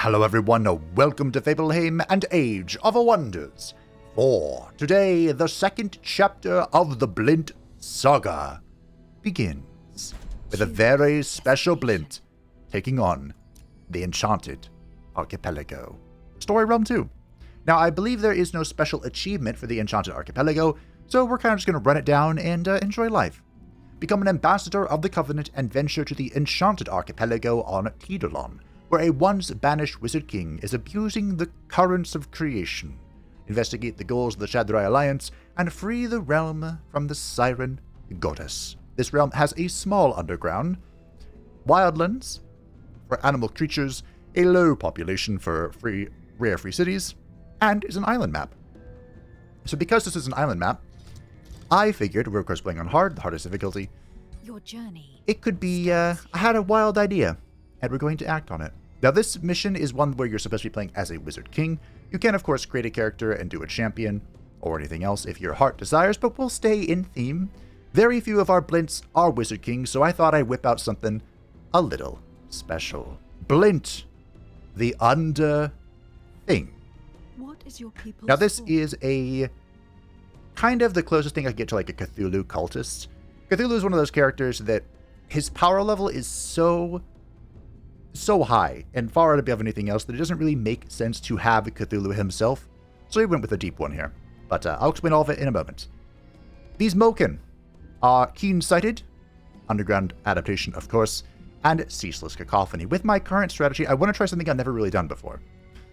Hello everyone, welcome to Fableheim and Age of Wonders. For today, the second chapter of the Blint saga begins with a very special Blint taking on the Enchanted Archipelago. Story Realm 2. Now, I believe there is no special achievement for the Enchanted Archipelago, so we're kind of just going to run it down and enjoy life. Become an ambassador of the Covenant and venture to the Enchanted Archipelago on Tidalon, where a once-banished wizard king is abusing the currents of creation. Investigate the goals of the Shadrai Alliance and free the realm from the Siren Goddess. This realm has a small underground, wildlands for animal creatures, a low population for rare free cities, and is an island map. So because this is an island map, I figured, we're of course playing on hard, the hardest difficulty. Your journey. It could be, I had a wild idea, and we're going to act on it. Now this mission is one where you're supposed to be playing as a wizard king. You can of course create a character and do a champion, or anything else if your heart desires, but we'll stay in theme. Very few of our Blints are wizard kings, so I thought I'd whip out something a little special. Blint the Underthing. What is your people's Now this fault? is a kind of the closest thing I get to like a Cthulhu cultist. Cthulhu is one of those characters that his power level is so high and far above anything else that it doesn't really make sense to have Cthulhu himself. So he went with a deep one here. But I'll explain all of it in a moment. These Moken are keen-sighted, underground adaptation of course, and ceaseless cacophony. With my current strategy, I want to try something I've never really done before.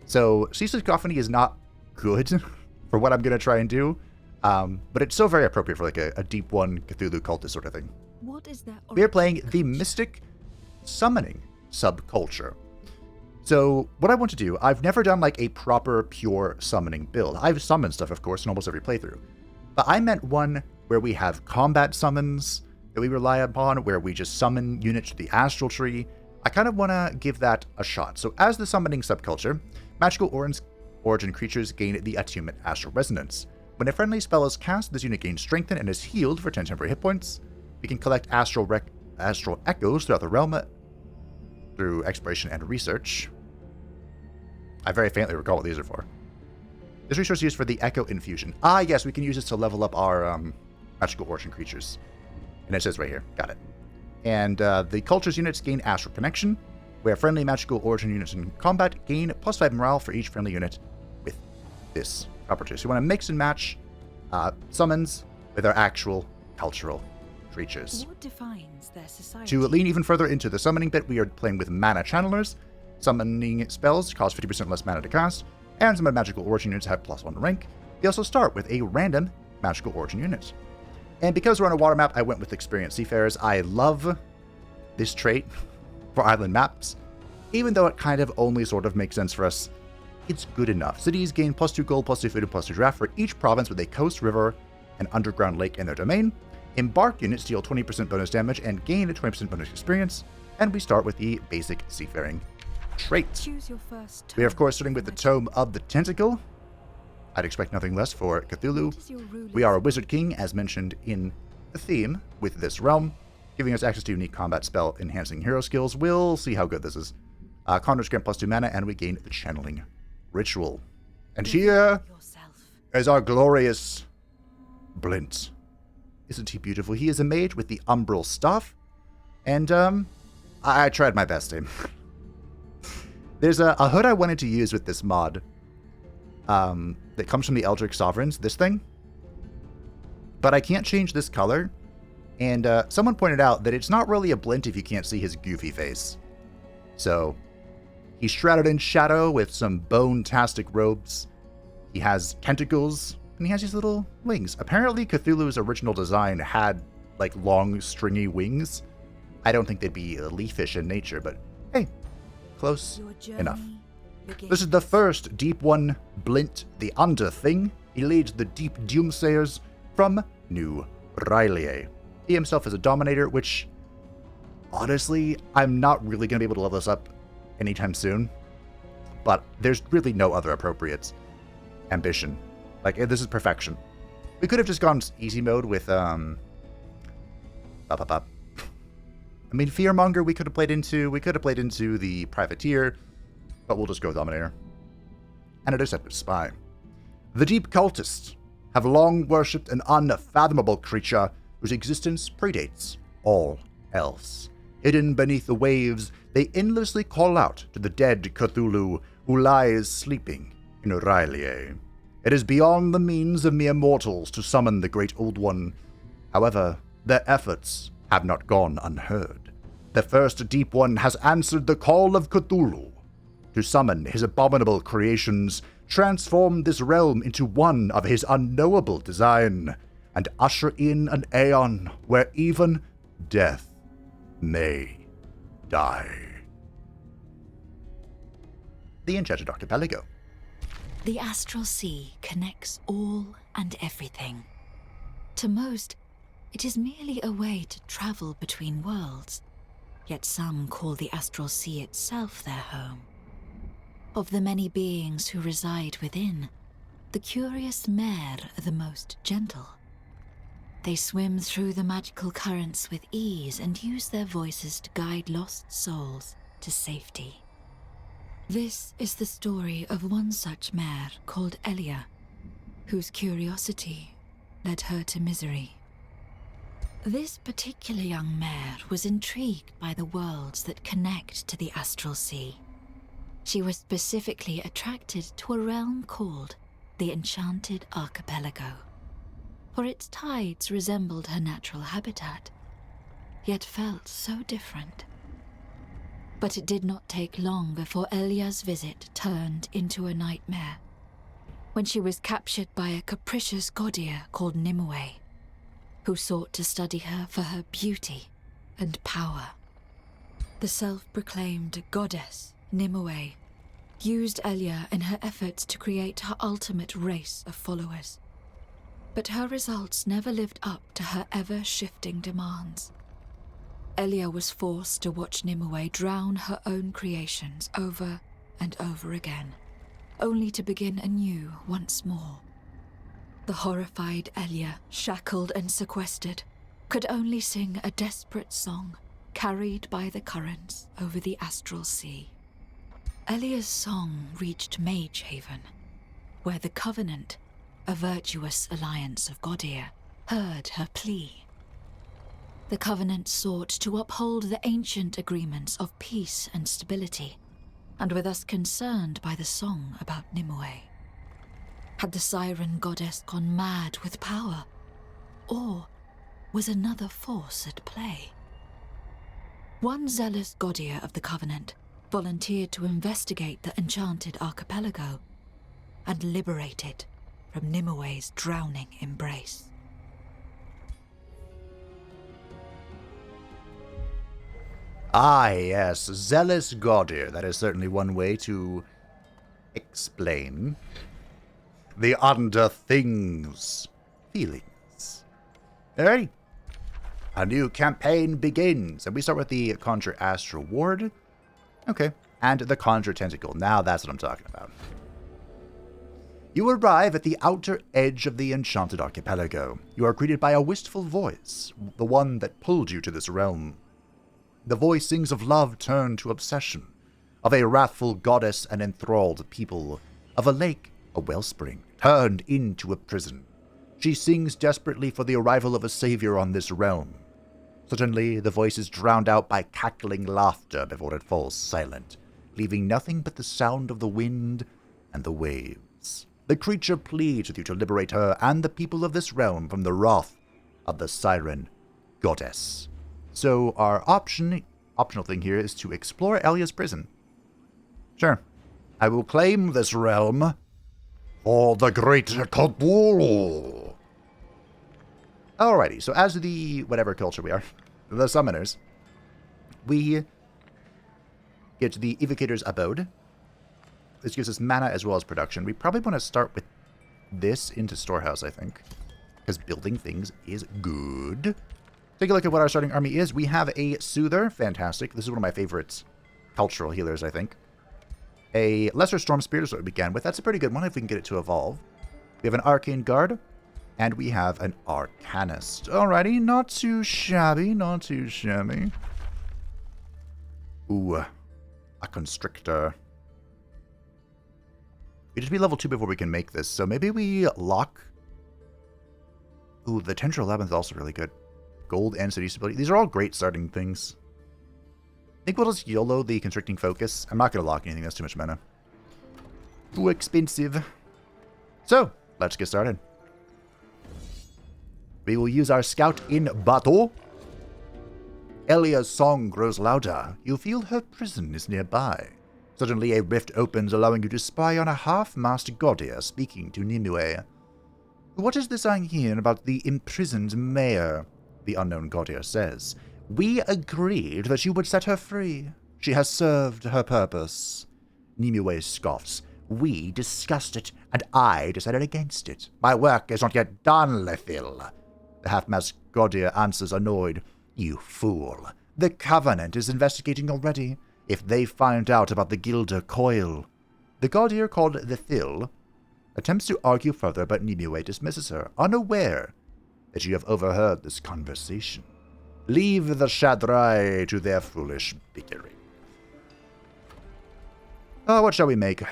So ceaseless cacophony is not good for what I'm going to try and do, but it's so very appropriate for like a deep one Cthulhu cultist sort of thing. What is that? We are playing the Mystic Summoning subculture. So what I want to do, I've never done like a proper pure summoning build. I've summoned stuff of course in almost every playthrough, but I meant one where we have combat summons that we rely upon, where we just summon units to the astral tree. I kind of want to give that a shot. So as the summoning subculture, magical origin creatures gain the attunement astral resonance. When a friendly spell is cast, this unit gains strengthened and is healed for 10 temporary hit points. We can collect astral echoes throughout the realm through exploration and research. I very faintly recall what these are for. This resource is used for the Echo Infusion. Ah, yes, we can use this to level up our magical origin creatures. And it says right here. Got it. And the culture's units gain Astral Connection, where friendly magical origin units in combat gain +5 morale for each friendly unit with this property. So we want to mix and match summons with our actual cultural creatures. What defines their society? To lean even further into the summoning bit, we are playing with mana channelers. Summoning spells cost 50% less mana to cast, and some of magical origin units have +1 to rank. We also start with a random magical origin unit. And because we're on a water map, I went with Experienced Seafarers. I love this trait for island maps. Even though it kind of only sort of makes sense for us, it's good enough. Cities gain +2 gold, +2 food, and +2 draft for each province with a coast, river, and underground lake in their domain. Embarked units deal 20% bonus damage and gain a 20% bonus experience. And we start with the basic seafaring trait. Choose your first We are of course starting with the Tome of the Tentacle. I'd expect nothing less for Cthulhu. We are a wizard king, as mentioned in the theme with this realm, giving us access to unique combat spell enhancing hero skills. We'll see how good this is. Conduits grant +2 mana, and we gain the channeling ritual. And here is our glorious Blint. Isn't he beautiful? He is a mage with the umbral staff, and I tried my best to him. There's a hood I wanted to use with this mod that comes from the Eldritch Sovereigns, this thing. But I can't change this color, and someone pointed out that it's not really a Blint if you can't see his goofy face. So, he's shrouded in shadow with some bone-tastic robes. He has tentacles, and he has these little wings. Apparently, Cthulhu's original design had, like, long, stringy wings. I don't think they'd be leafish in nature, but hey, close enough. This is the first Deep One Blint the Underthing. He leads the Deep Doomsayers from New Rylea. He himself is a Dominator, which, honestly, I'm not really going to be able to level this up anytime soon. But there's really no other appropriate ambition. Like, this is perfection. We could have just gone easy mode with, I mean, Fearmonger we could have played into the Privateer. but we'll just go Dominator. And a Deceptive Spy. The Deep Cultists have long worshipped an unfathomable creature whose existence predates all else. Hidden beneath the waves, they endlessly call out to the dead Cthulhu who lies sleeping in Aurelie. It is beyond the means of mere mortals to summon the Great Old One. However, their efforts have not gone unheard. The first Deep One has answered the call of Cthulhu to summon his abominable creations, transform this realm into one of his unknowable design, and usher in an aeon where even death may die. The Enchanted Archipelago. The astral sea connects all and everything. To most, it is merely a way to travel between worlds, yet some call the astral sea itself their home. Of the many beings who reside within, the curious Maer are the most gentle. They swim through the magical currents with ease and use their voices to guide lost souls to safety. This is the story of one such Maer called Elia, whose curiosity led her to misery. This particular young Maer was intrigued by the worlds that connect to the astral sea. She was specifically attracted to a realm called the Enchanted Archipelago, for its tides resembled her natural habitat, yet felt so different. But it did not take long before Elia's visit turned into a nightmare, when she was captured by a capricious godier called Nimue, who sought to study her for her beauty and power. The self-proclaimed goddess, Nimue, used Elia in her efforts to create her ultimate race of followers. But her results never lived up to her ever-shifting demands. Elia was forced to watch Nimue drown her own creations over and over again, only to begin anew once more. The horrified Elia, shackled and sequestered, could only sing a desperate song carried by the currents over the astral sea. Elia's song reached Mage Haven, where the Covenant, a virtuous alliance of Godir, heard her plea. The Covenant sought to uphold the ancient agreements of peace and stability, and were thus concerned by the song about Nimue. Had the Siren Goddess gone mad with power, or was another force at play? One zealous Godir of the Covenant volunteered to investigate the Enchanted Archipelago and liberate it from Nimue's drowning embrace. Ah, yes, Zealous Godir. That is certainly one way to explain the Underthing's feelings. Alrighty. A new campaign begins, and we start with the Conjure Astral Ward. Okay, and the Conjure Tentacle. Now that's what I'm talking about. You arrive at the outer edge of the Enchanted Archipelago. You are greeted by a wistful voice, the one that pulled you to this realm. The voice sings of love turned to obsession, of a wrathful goddess and enthralled people, of a lake, a wellspring, turned into a prison. She sings desperately for the arrival of a savior on this realm. Suddenly, the voice is drowned out by cackling laughter before it falls silent, leaving nothing but the sound of the wind and the waves. The creature pleads with you to liberate her and the people of this realm from the wrath of the Siren Goddess. So our optional thing here is to explore Elia's prison. Sure. I will claim this realm for the great Cthulhu. Alrighty, so as the whatever culture we are, the summoners, we get the Evocator's Abode. This gives us mana as well as production. We probably want to start with this into Storehouse, I think, because building things is good. Take a look at what our starting army is. We have a Soother, fantastic. This is one of my favorites. Cultural healers, I think. A Lesser Storm Spirit is what we began with. That's a pretty good one if we can get it to evolve. We have an Arcane Guard, and we have an Arcanist. Alrighty, not too shabby, not too shabby. Ooh, a Constrictor. We just be level 2 before we can make this, so maybe we lock... Ooh, the Tensure 11th is also really good. Gold and City Stability. These are all great starting things. I think we'll just YOLO the Constricting Focus. I'm not going to lock anything, that's too much mana. Too expensive. So, let's get started. We will use our Scout in battle. Elia's song grows louder. You feel her prison is nearby. Suddenly a rift opens, allowing you to spy on a half-masked Gaudier speaking to Nimue. What is this I hear about the imprisoned Maer? The unknown Gaudier says. We agreed that you would set her free. She has served her purpose. Nimue scoffs. We discussed it, and I decided against it. My work is not yet done, Lethil. The half-masked Gaudier answers annoyed. You fool. The Covenant is investigating already. If they find out about the Gilder coil. The Gaudier called Lethil attempts to argue further, but Nimue dismisses her, unaware that you have overheard this conversation. Leave the Shadrai to their foolish bickering. Oh, what shall we make?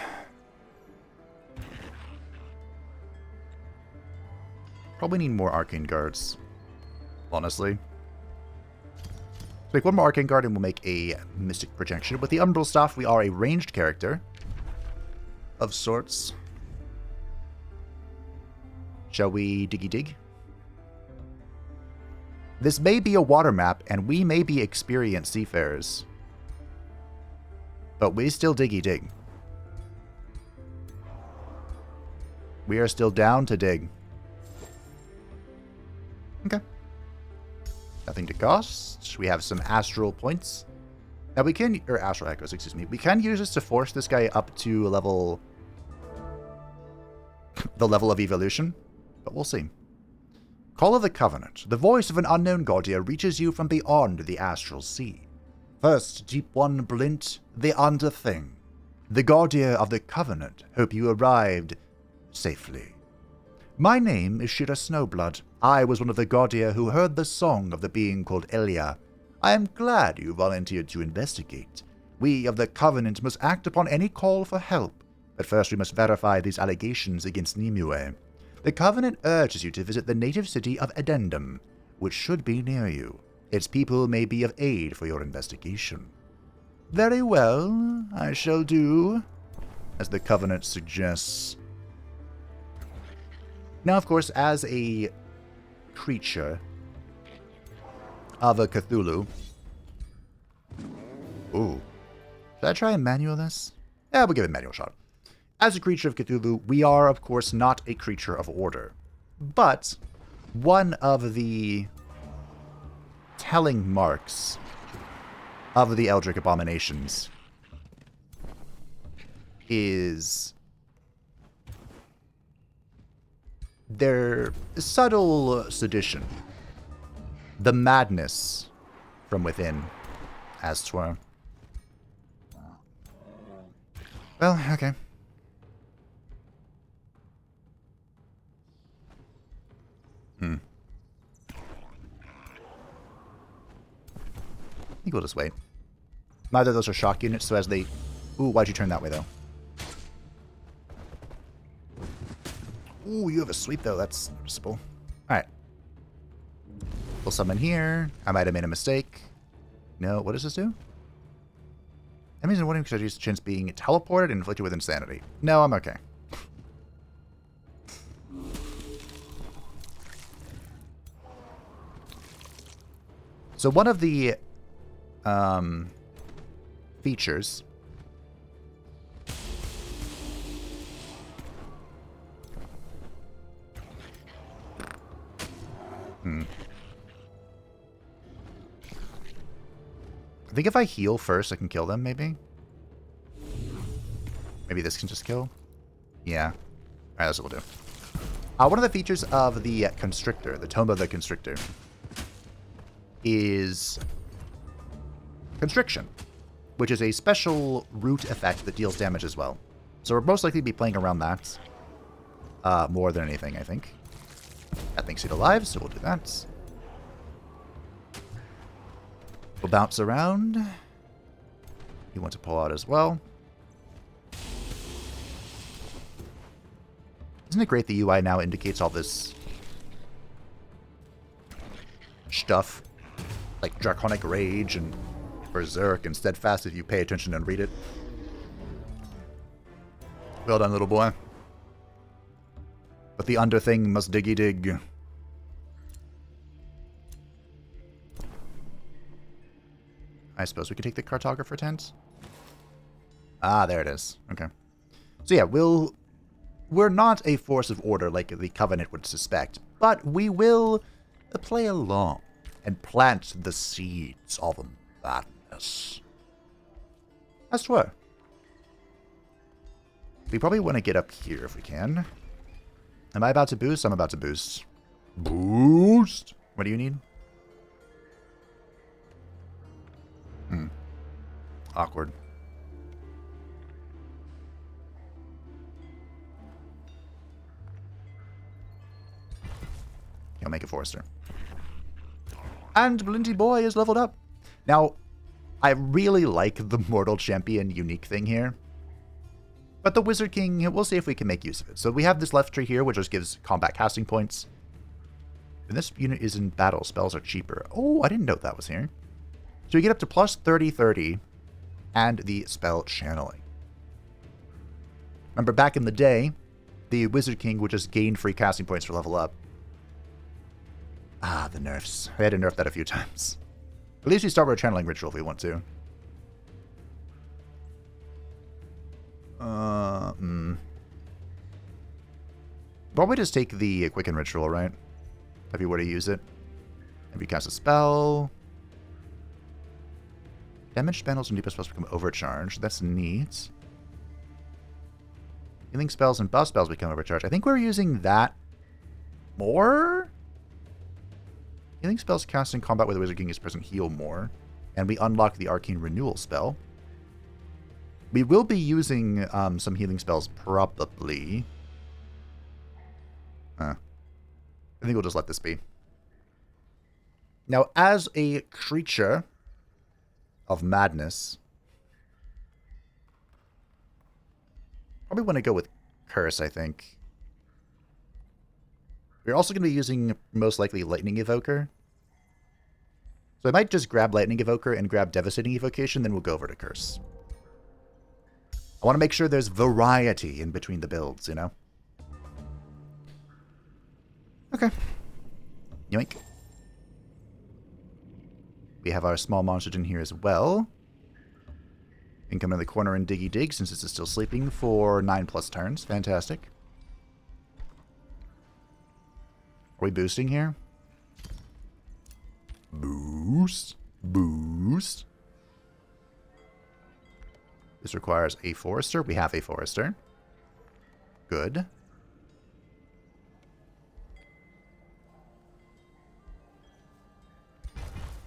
Probably need more Arcane Guards, honestly. Make one more Arcane Guard and we'll make a Mystic Projection. With the Umbral Staff, we are a ranged character of sorts. Shall we diggy dig? This may be a water map, and we may be experienced seafarers. But we still diggy dig. We are still down to dig. Okay. Nothing to cost. We have some astral points. Now we can, or astral echoes, excuse me. We can use this to force this guy up to level, the level of evolution, but we'll see. Call of the Covenant. The voice of an unknown Gaudier reaches you from beyond the astral sea. First, Deep One Blint the Underthing. The Gaudier of the Covenant hope you arrived safely. My name is Shira Snowblood. I was one of the Gaudier who heard the song of the being called Elia. I am glad you volunteered to investigate. We of the Covenant must act upon any call for help, but first we must verify these allegations against Nimue. The Covenant urges you to visit the native city of Addendum, which should be near you. Its people may be of aid for your investigation. Very well, I shall do, as the Covenant suggests. Now, of course, as a creature of a Cthulhu... Ooh. Should I try and manual this? Yeah, we'll give it a manual shot. As a creature of Cthulhu, we are, of course, not a creature of order. But one of the telling marks of the Eldritch Abominations is their subtle sedition. The madness from within, as 'twere. Well, okay. I think we'll just wait. Neither of those are shock units, so as they... Ooh, why'd you turn that way, though? Ooh, you have a sweep, though. That's noticeable. Alright. We'll summon here. I might have made a mistake. No, what does this do? Enemies in warning strategies chance being teleported and inflicted with insanity. No, I'm okay. So one of the features I think if I heal first, I can kill them, maybe? Maybe this can just kill? Yeah. Alright, that's what we'll do. One of the features of the Constrictor, the Tome of the Constrictor, is Constriction, which is a special root effect that deals damage as well. So we're most likely to be playing around that more than anything, I think. That thinks it alive, so we'll do that. We'll bounce around. You want to pull out as well. Isn't it great the UI now indicates all this stuff? Like Draconic Rage and Berserk and Steadfast if you pay attention and read it. Well done, little boy. But the Underthing must diggy dig. I suppose we could take the Cartographer tent. Ah, there it is. Okay. So yeah, we're not a force of order like the Covenant would suspect, but we will play along and plant the seeds of madness. I swear. We probably want to get up here if we can. Am I about to boost? I'm about to boost. Boost? What do you need? Awkward. He'll make a Forester. And Blinty Boy is leveled up. Now, I really like the Mortal Champion unique thing here. But the Wizard King, we'll see if we can make use of it. So we have this left tree here, which just gives combat casting points. And this unit is in battle. Spells are cheaper. Oh, I didn't know that was here. So we get up to plus 30/30 and the spell channeling. Remember, back in the day, the Wizard King would just gain free casting points for level up. Ah, the nerfs. I had to nerf that a few times. At least we start with a channeling ritual if we want to. Probably just take the Quicken Ritual, right? If you were to use it. If you cast a spell. Damage spells and deeper spells become overcharged. That's neat. Healing spells and buff spells become overcharged. I think we're using that more? Healing spells cast in combat with the Wizard King is present heal more. And we unlock the Arcane Renewal spell. We will be using some healing spells, probably. I think we'll just let this be. Now, as a creature of madness, probably want to go with Curse, I think. We're also going to be using, most likely, Lightning Evoker. So I might just grab Lightning Evoker and grab Devastating Evocation, then we'll go over to Curse. I want to make sure there's variety in between the builds, you know? Okay. Yoink. We have our small monster in here as well. We can come in the corner and diggy dig since this is still sleeping for 9+ turns. Fantastic. Are we boosting here? Boost. Boost. This requires a Forester. We have a Forester. Good.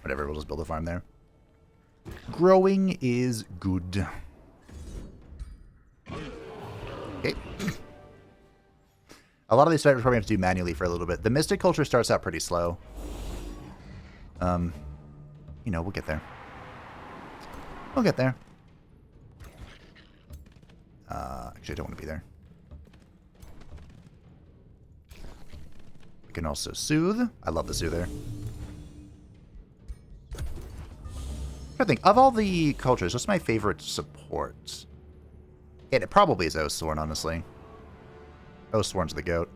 Whatever, we'll just build a farm there. Growing is good. Okay. A lot of these fights we're probably have to do manually for a little bit. The Mystic Culture starts out pretty slow. You know, we'll get there. We'll get there. Actually, I don't want to be there. We can also soothe. I love the soother. I think of all the cultures, what's my favorite support? It probably is Oathsworn, honestly. Oathsworn's the goat.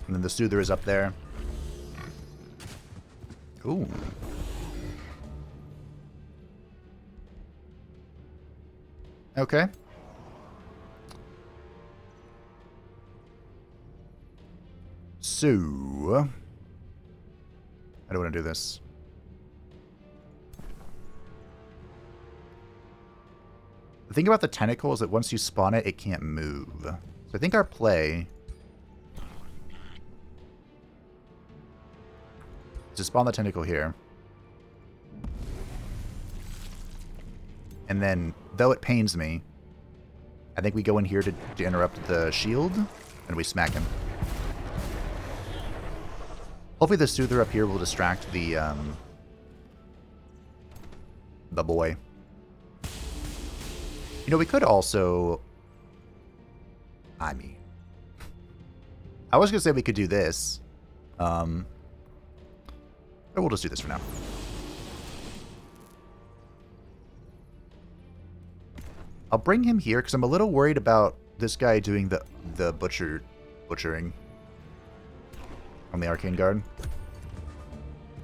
And then the Soother is up there. Ooh. Okay. So, how do I want to do this? The thing about the tentacle is that once you spawn it, it can't move. So I think our play is to spawn the tentacle here. And then, though it pains me, I think we go in here to interrupt the shield, and we smack him. Hopefully the Soother up here will distract the the boy. You know, we could also... I mean... I was going to say we could do this. But we'll just do this for now. I'll bring him here because I'm a little worried about this guy doing the butchering on the Arcane Guard.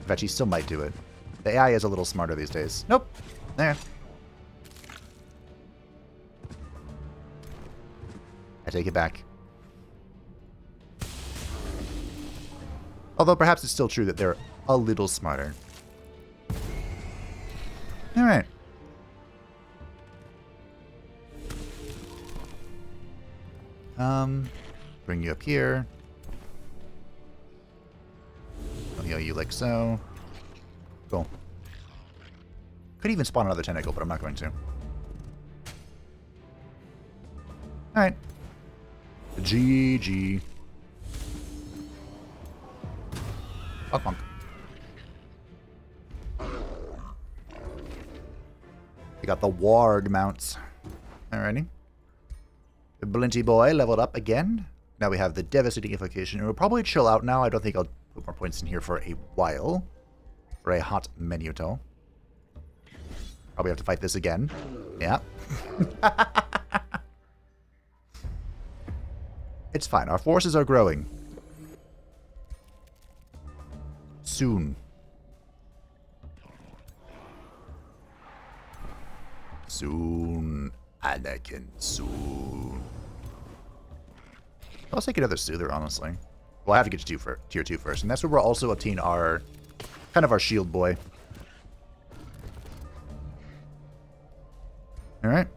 In fact, he still might do it. The AI is a little smarter these days. Nope. There. I take it back. Although perhaps it's still true that they're a little smarter. Alright. Bring you up here. I'll heal you like so. Cool. Could even spawn another tentacle, but I'm not going to. Alright. GG. Bonk, bonk. We got the warg mounts. Alrighty. The Blinty boy leveled up again. Now we have the devastating invocation. And we'll probably chill out now. I don't think I'll put more points in here for a while. For a hot minuto. Probably have to fight this again. Yeah. It's fine. Our forces are growing. Soon. Soon. Anakin, soon. I'll take another Soother, honestly. Well, I have to get to tier 2 first. And that's where we'll also obtain our... kind of our shield boy. Alright.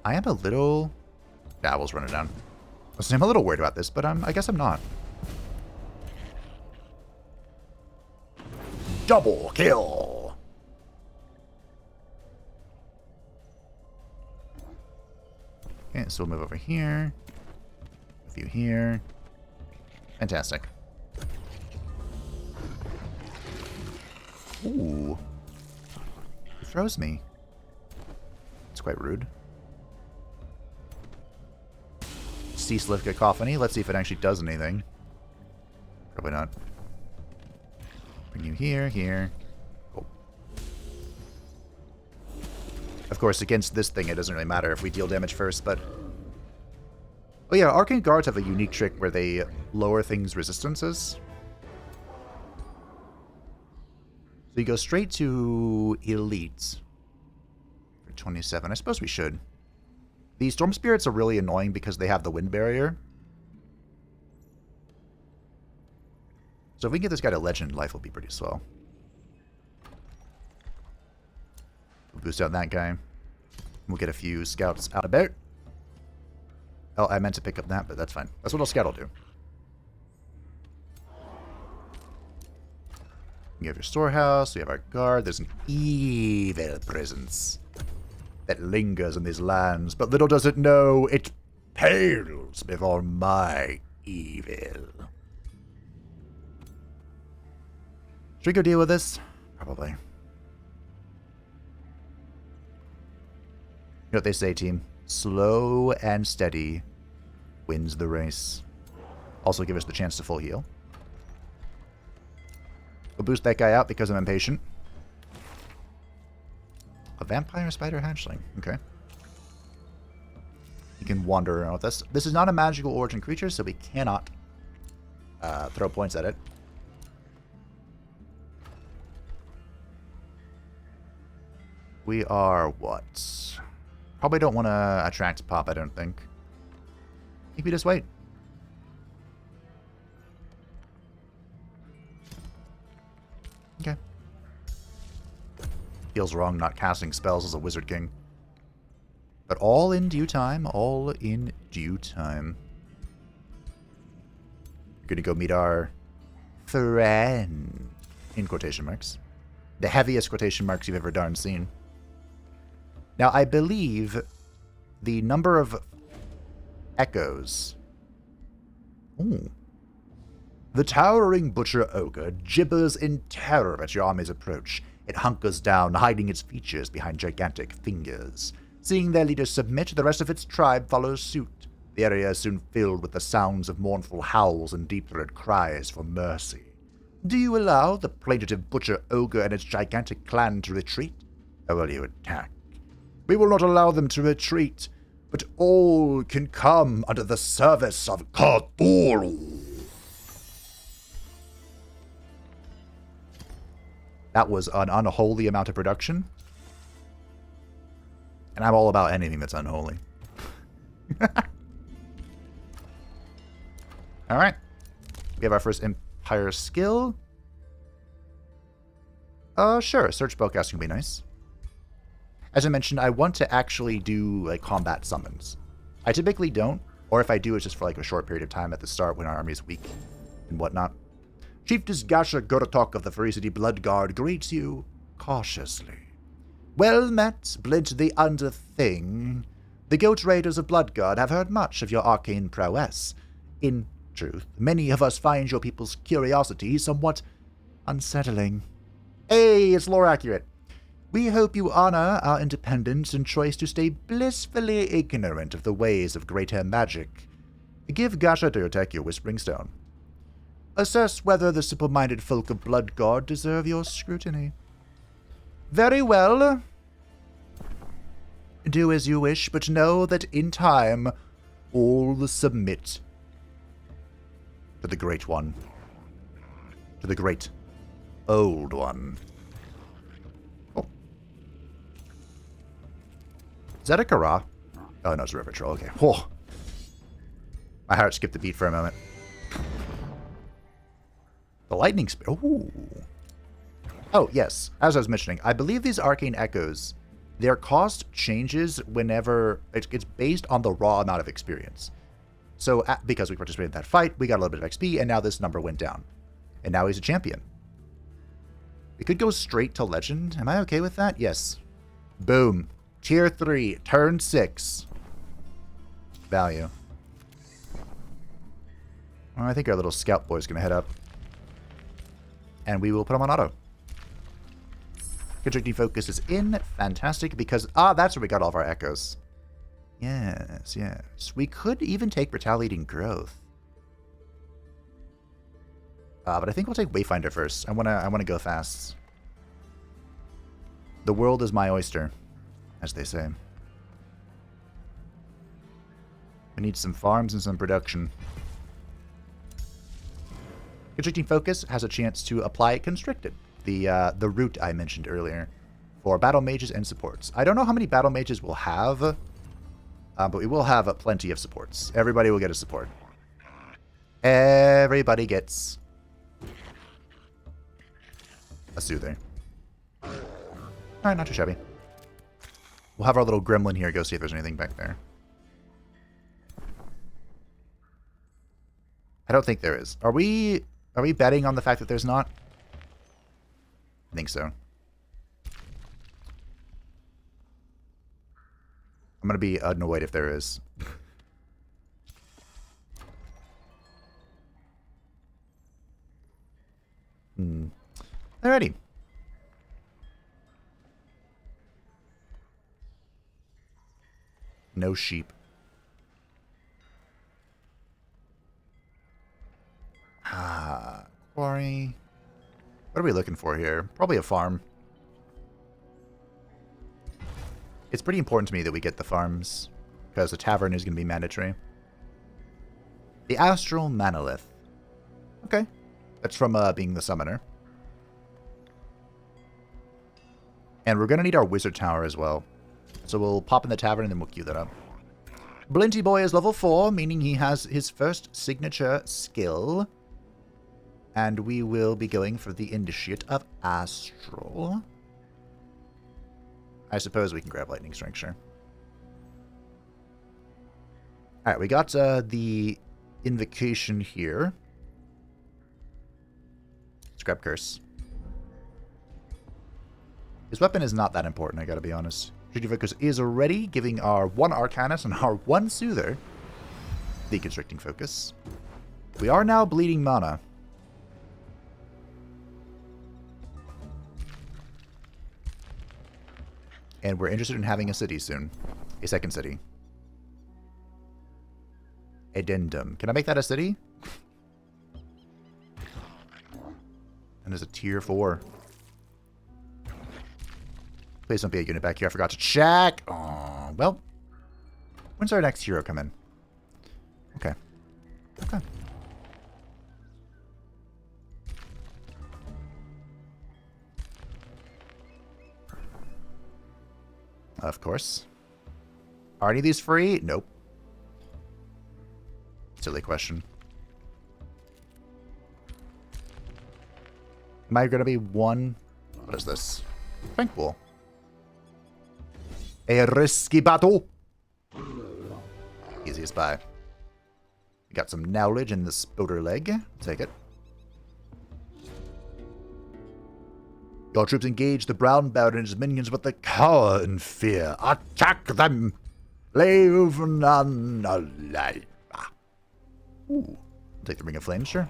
I am a little... Nah, we'll just run it down. I'm a little worried about this, but I guess I'm not. Double kill! Okay, so we'll move over here. With you here. Fantastic. Ooh. He froze me. It's quite rude. Cease-lift Cacophony. Let's see if it actually does anything. Probably not. Bring you here, here. Cool. Of course, against this thing, it doesn't really matter if we deal damage first, but... Oh yeah, Arcane Guards have a unique trick where they lower things' resistances. So you go straight to Elite for 27. I suppose we should. The Storm Spirits are really annoying because they have the wind barrier. So if we can get this guy to Legend, life will be pretty swell. We'll boost out that guy. We'll get a few scouts out about. Oh, I meant to pick up that, but that's fine. That's what a scout will do. You have your storehouse, we have our guard. There's an evil presence that lingers in these lands, but little does it know, it pales before my evil. Should we go deal with this? Probably. You know what they say, team? Slow and steady wins the race. Also give us the chance to full heal. We'll boost that guy out because I'm impatient. A vampire spider hatchling. Okay. You can wander around with us. This is not a magical origin creature, so we cannot throw points at it. We are what? Probably don't want to attract pop, I don't think. I think we just wait. Okay. Feels wrong not casting spells as a Wizard King. But all in due time, all in due time. We're gonna go meet our friend, in quotation marks. The heaviest quotation marks you've ever darn seen. Now, I believe the number of echoes Ooh. The towering butcher ogre gibbers in terror at your army's approach. It hunkers down, hiding its features behind gigantic fingers. Seeing their leader submit, the rest of its tribe follows suit. The area is soon filled with the sounds of mournful howls and deep-throated cries for mercy. Do you allow the plaintive butcher ogre and its gigantic clan to retreat? Or will you attack? We will not allow them to retreat, but all can come under the service of Cthulhu. That was an unholy amount of production. And I'm all about anything that's unholy. Alright. We have our first Empire skill. Sure. Search spellcasting can be nice. As I mentioned, I want to actually do like combat summons. I typically don't, or if I do, it's just for like a short period of time at the start when our army is weak and whatnot. Chief Disgasha Gorotok of the Ferocity Bloodguard greets you cautiously. Well met, Blint the Underthing. The Goat Raiders of Bloodguard have heard much of your arcane prowess. In truth, many of us find your people's curiosity somewhat unsettling. Hey, it's lore accurate. We hope you honor our independence and choice to stay blissfully ignorant of the ways of greater magic. Give Gasha Durtek your Whispering Stone. Assess whether the simple-minded folk of Bloodguard deserve your scrutiny. Very well. Do as you wish, but know that in time, all submit to the Great One. To the Great Old One. Oh. Is that a Kara? Oh, no, it's a River Troll. Okay. Oh. My heart skipped a beat for a moment. The lightning spear. Ooh. Oh, yes. As I was mentioning, I believe these arcane echoes, their cost changes whenever it's based on the raw amount of experience. So, because we participated in that fight, we got a little bit of XP, and now this number went down. And now he's a champion. We could go straight to legend. Am I okay with that? Yes. Boom. Tier 3, turn 6. Value. Well, I think our little scout boy's going to head up. And we will put him on auto. Constricting focus is in. Fantastic, because... that's where we got all of our echoes. Yes, yes. We could even take Retaliating Growth. But I think we'll take Wayfinder first. I wanna go fast. The world is my oyster, as they say. We need some farms and some production. Constricting Focus has a chance to apply Constricted, the route I mentioned earlier, for battle mages and supports. I don't know how many battle mages we'll have, but we will have plenty of supports. Everybody will get a support. Everybody gets a soother. Alright, not too shabby. We'll have our little gremlin here go see if there's anything back there. I don't think there is. Are we betting on the fact that there's not? I think so. I'm going to be annoyed if there is. Alrighty. No sheep. Quarry. What are we looking for here? Probably a farm. It's pretty important to me that we get the farms, because the tavern is going to be mandatory. The Astral Manolith. Okay. That's from being the summoner. And we're going to need our wizard tower as well. So we'll pop in the tavern and then we'll queue that up. Blinty Boy is level 4, meaning he has his first signature skill. And we will be going for the Initiate of Astral. I suppose we can grab Lightning Strike, sure. Alright, we got the Invocation here. Let's grab Curse. His weapon is not that important, I gotta be honest. Constricting Focus is already giving our 1 Arcanist and our 1 Soother the Constricting Focus. We are now bleeding mana. And we're interested in having a city soon. A second city. Addendum. Can I make that a city? And there's a tier 4. Please don't be a unit back here. I forgot to check. Oh, well. When's our next hero come in? Okay. Okay. Of course. Are any of these free? Nope. Silly question. Am I going to be one? What is this? Tranquil. A risky battle. Easy as pie. We got some knowledge in the spoder leg. Take it. Your troops engage the Brown Baron and his minions with the cower and fear. Attack them! Leave none alive. Ooh. Take the Ring of Flame, sure.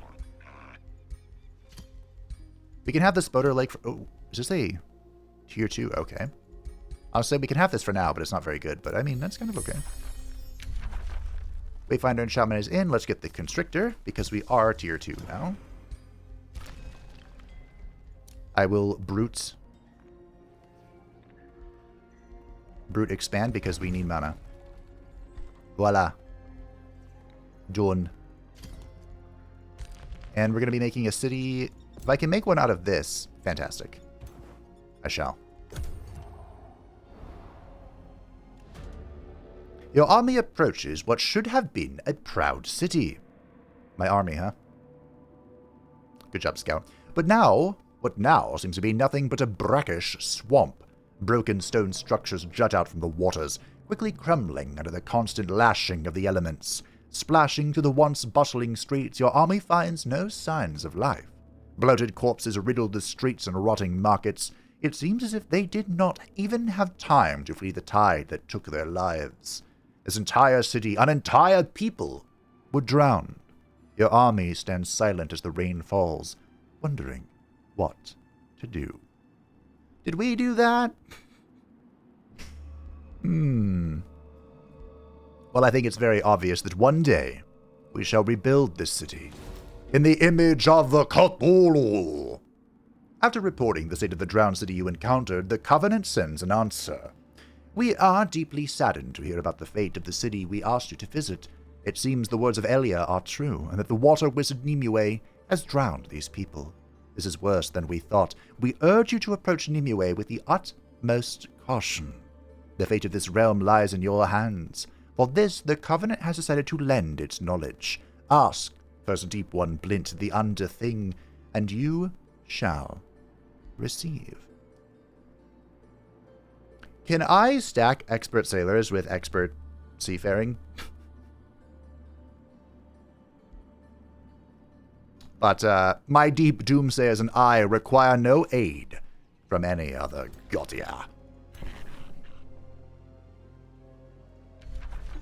We can have the spoder leg for... Oh, is this a tier 2? Okay. I'll say we can have this for now, but it's not very good. But, I mean, that's kind of okay. Wayfinder and Shaman is in. Let's get the Constrictor, because we are tier 2 now. I will Brute expand, because we need mana. Voila. Done. And we're going to be making a city... If I can make one out of this, fantastic. I shall. Your army approaches what should have been a proud city. My army, huh? Good job, Scout. But now, what now seems to be nothing but a brackish swamp. Broken stone structures jut out from the waters, quickly crumbling under the constant lashing of the elements. Splashing through the once bustling streets, your army finds no signs of life. Bloated corpses riddle the streets and rotting markets. It seems as if they did not even have time to flee the tide that took their lives. This entire city, an entire people, were drowned. Your army stands silent as the rain falls, wondering what to do. Did we do that? Well, I think it's very obvious that one day we shall rebuild this city in the image of the Cthulhu. After reporting the state of the drowned city you encountered, the Covenant sends an answer. We are deeply saddened to hear about the fate of the city we asked you to visit. It seems the words of Elia are true, and that the water wizard Nimue has drowned these people. This is worse than we thought. We urge you to approach Nimue with the utmost caution. The fate of this realm lies in your hands. For this, the Covenant has decided to lend its knowledge. Ask First Deep One Blint the Underthing, and you shall receive. Can I stack expert sailors with expert seafaring? But my deep doomsayers and I require no aid from any other Gotia.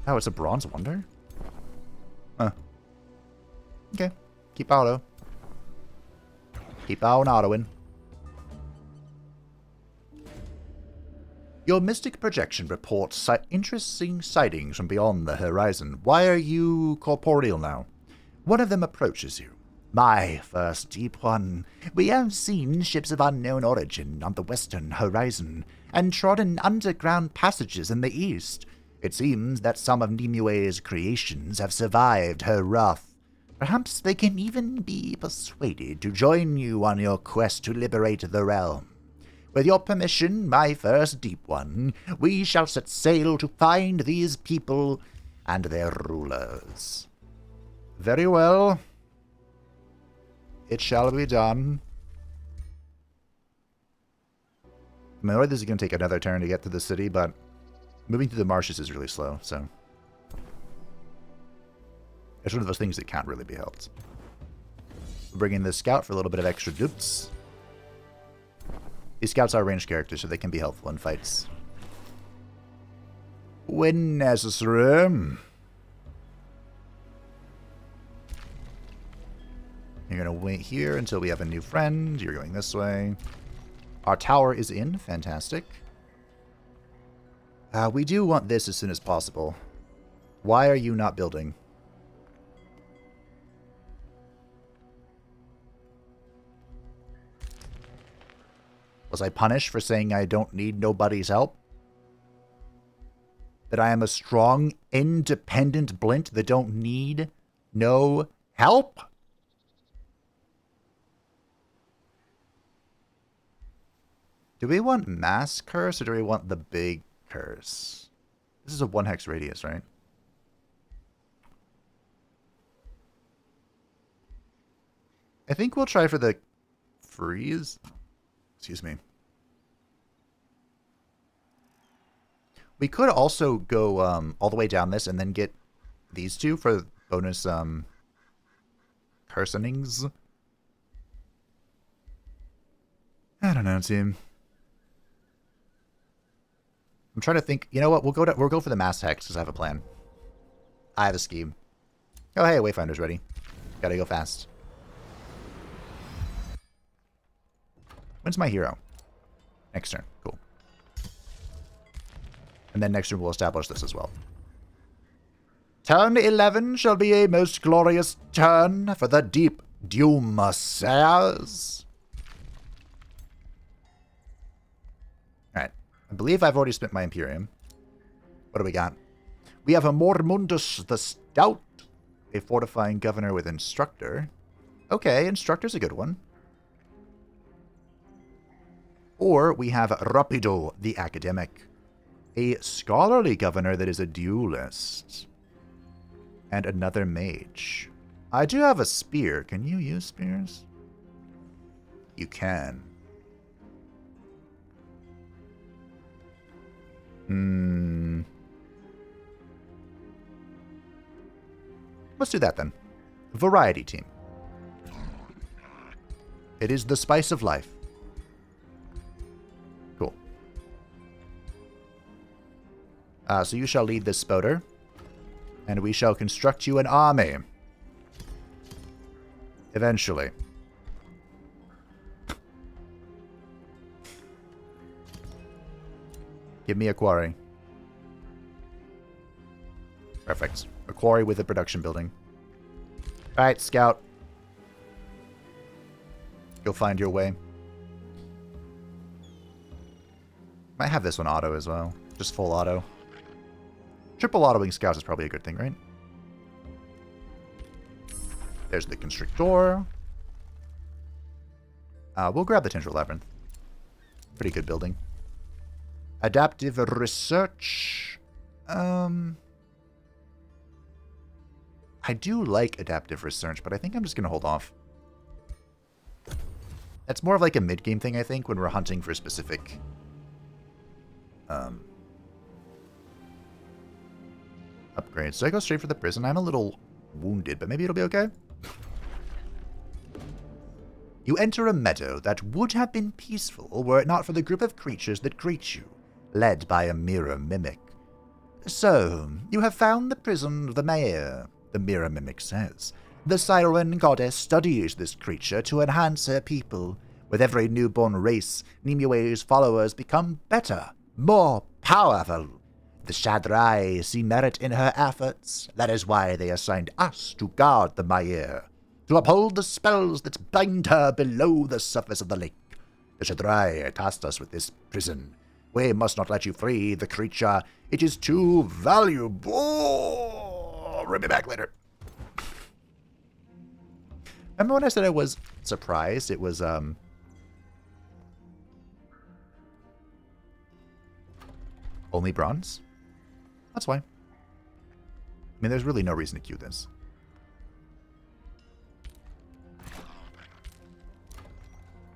Oh, it's a bronze wonder? Huh. Okay. Keep auto. Keep on autoing. Your mystic projection reports interesting sightings from beyond the horizon. Why are you corporeal now? One of them approaches you. My First Deep One, we have seen ships of unknown origin on the western horizon, and trodden underground passages in the east. It seems that some of Nimue's creations have survived her wrath. Perhaps they can even be persuaded to join you on your quest to liberate the realm. With your permission, my First Deep One, we shall set sail to find these people and their rulers. Very well. It shall be done. I mean, this is going to take another turn to get to the city, but moving through the marshes is really slow, so it's one of those things that can't really be helped. Bring in the scout for a little bit of extra dupes. These scouts are ranged characters, so they can be helpful in fights when necessary. You're going to wait here until we have a new friend. You're going this way. Our tower is in. Fantastic. We do want this as soon as possible. Why are you not building? Was I punished for saying I don't need nobody's help? That I am a strong, independent Blint that don't need no help? Do we want mass curse or do we want the big curse? This is a 1 hex radius, right? I think we'll try for the freeze. Excuse me. We could also go all the way down this and then get these two for bonus cursonings. I don't know, team. I'm trying to think. You know what? We'll go for the mass hex because I have a plan. I have a scheme. Oh hey, Wayfinder's ready. Gotta go fast. When's my hero? Next turn. Cool. And then next turn we'll establish this as well. Turn 11 shall be a most glorious turn for the deep Doomherald. Alright. I believe I've already spent my Imperium. What do we got? We have a Mormundus the Stout, a fortifying governor with Instructor. Okay, Instructor's a good one. Or we have Rapido the Academic, a scholarly governor that is a duelist. And another mage. I do have a spear. Can you use spears? You can. Let's do that then. Variety team. It is the spice of life. Cool. So you shall lead this spoder, and we shall construct you an army. Eventually. Give me a quarry. Perfect. A quarry with a production building. Alright, scout. You'll find your way. Might have this one auto as well. Just full auto. Triple autoing scouts is probably a good thing, right? There's the Constrictor. We'll grab the Tendril Labyrinth. Pretty good building. Adaptive Research. I do like Adaptive Research, but I think I'm just going to hold off. That's more of like a mid-game thing, I think, when we're hunting for specific upgrades. So I go straight for the prison. I'm a little wounded, but maybe it'll be okay. You enter a meadow that would have been peaceful were it not for the group of creatures that greet you, led by a mirror mimic. So, you have found the prison of the Maer, the mirror mimic says. The Siren goddess studies this creature to enhance her people. With every newborn race, Nimue's followers become better, more powerful. The Shadrai see merit in her efforts. That is why they assigned us to guard the Maer, to uphold the spells that bind her below the surface of the lake. The Shadrai tasked us with this prison. We must not let you free the creature. It is too valuable. Bring me back later. Remember when I said I was surprised? It was, only bronze? That's why. I mean, there's really no reason to queue this.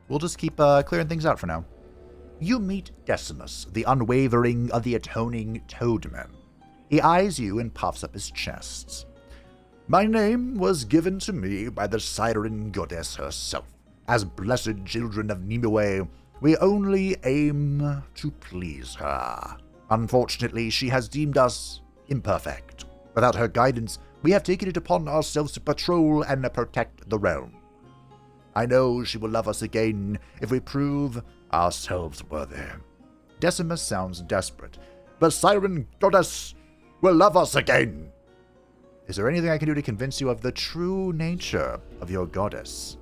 We'll just keep clearing things out for now. You meet Decimus, the Unwavering of the Atoning Toadman. He eyes you and puffs up his chest. My name was given to me by the Siren goddess herself. As blessed children of Nimue, we only aim to please her. Unfortunately, she has deemed us imperfect. Without her guidance, we have taken it upon ourselves to patrol and protect the realm. I know she will love us again if we prove ourselves worthy. Decimus sounds desperate. The Siren Goddess will love us again. Is there anything I can do to convince you of the true nature of your goddess?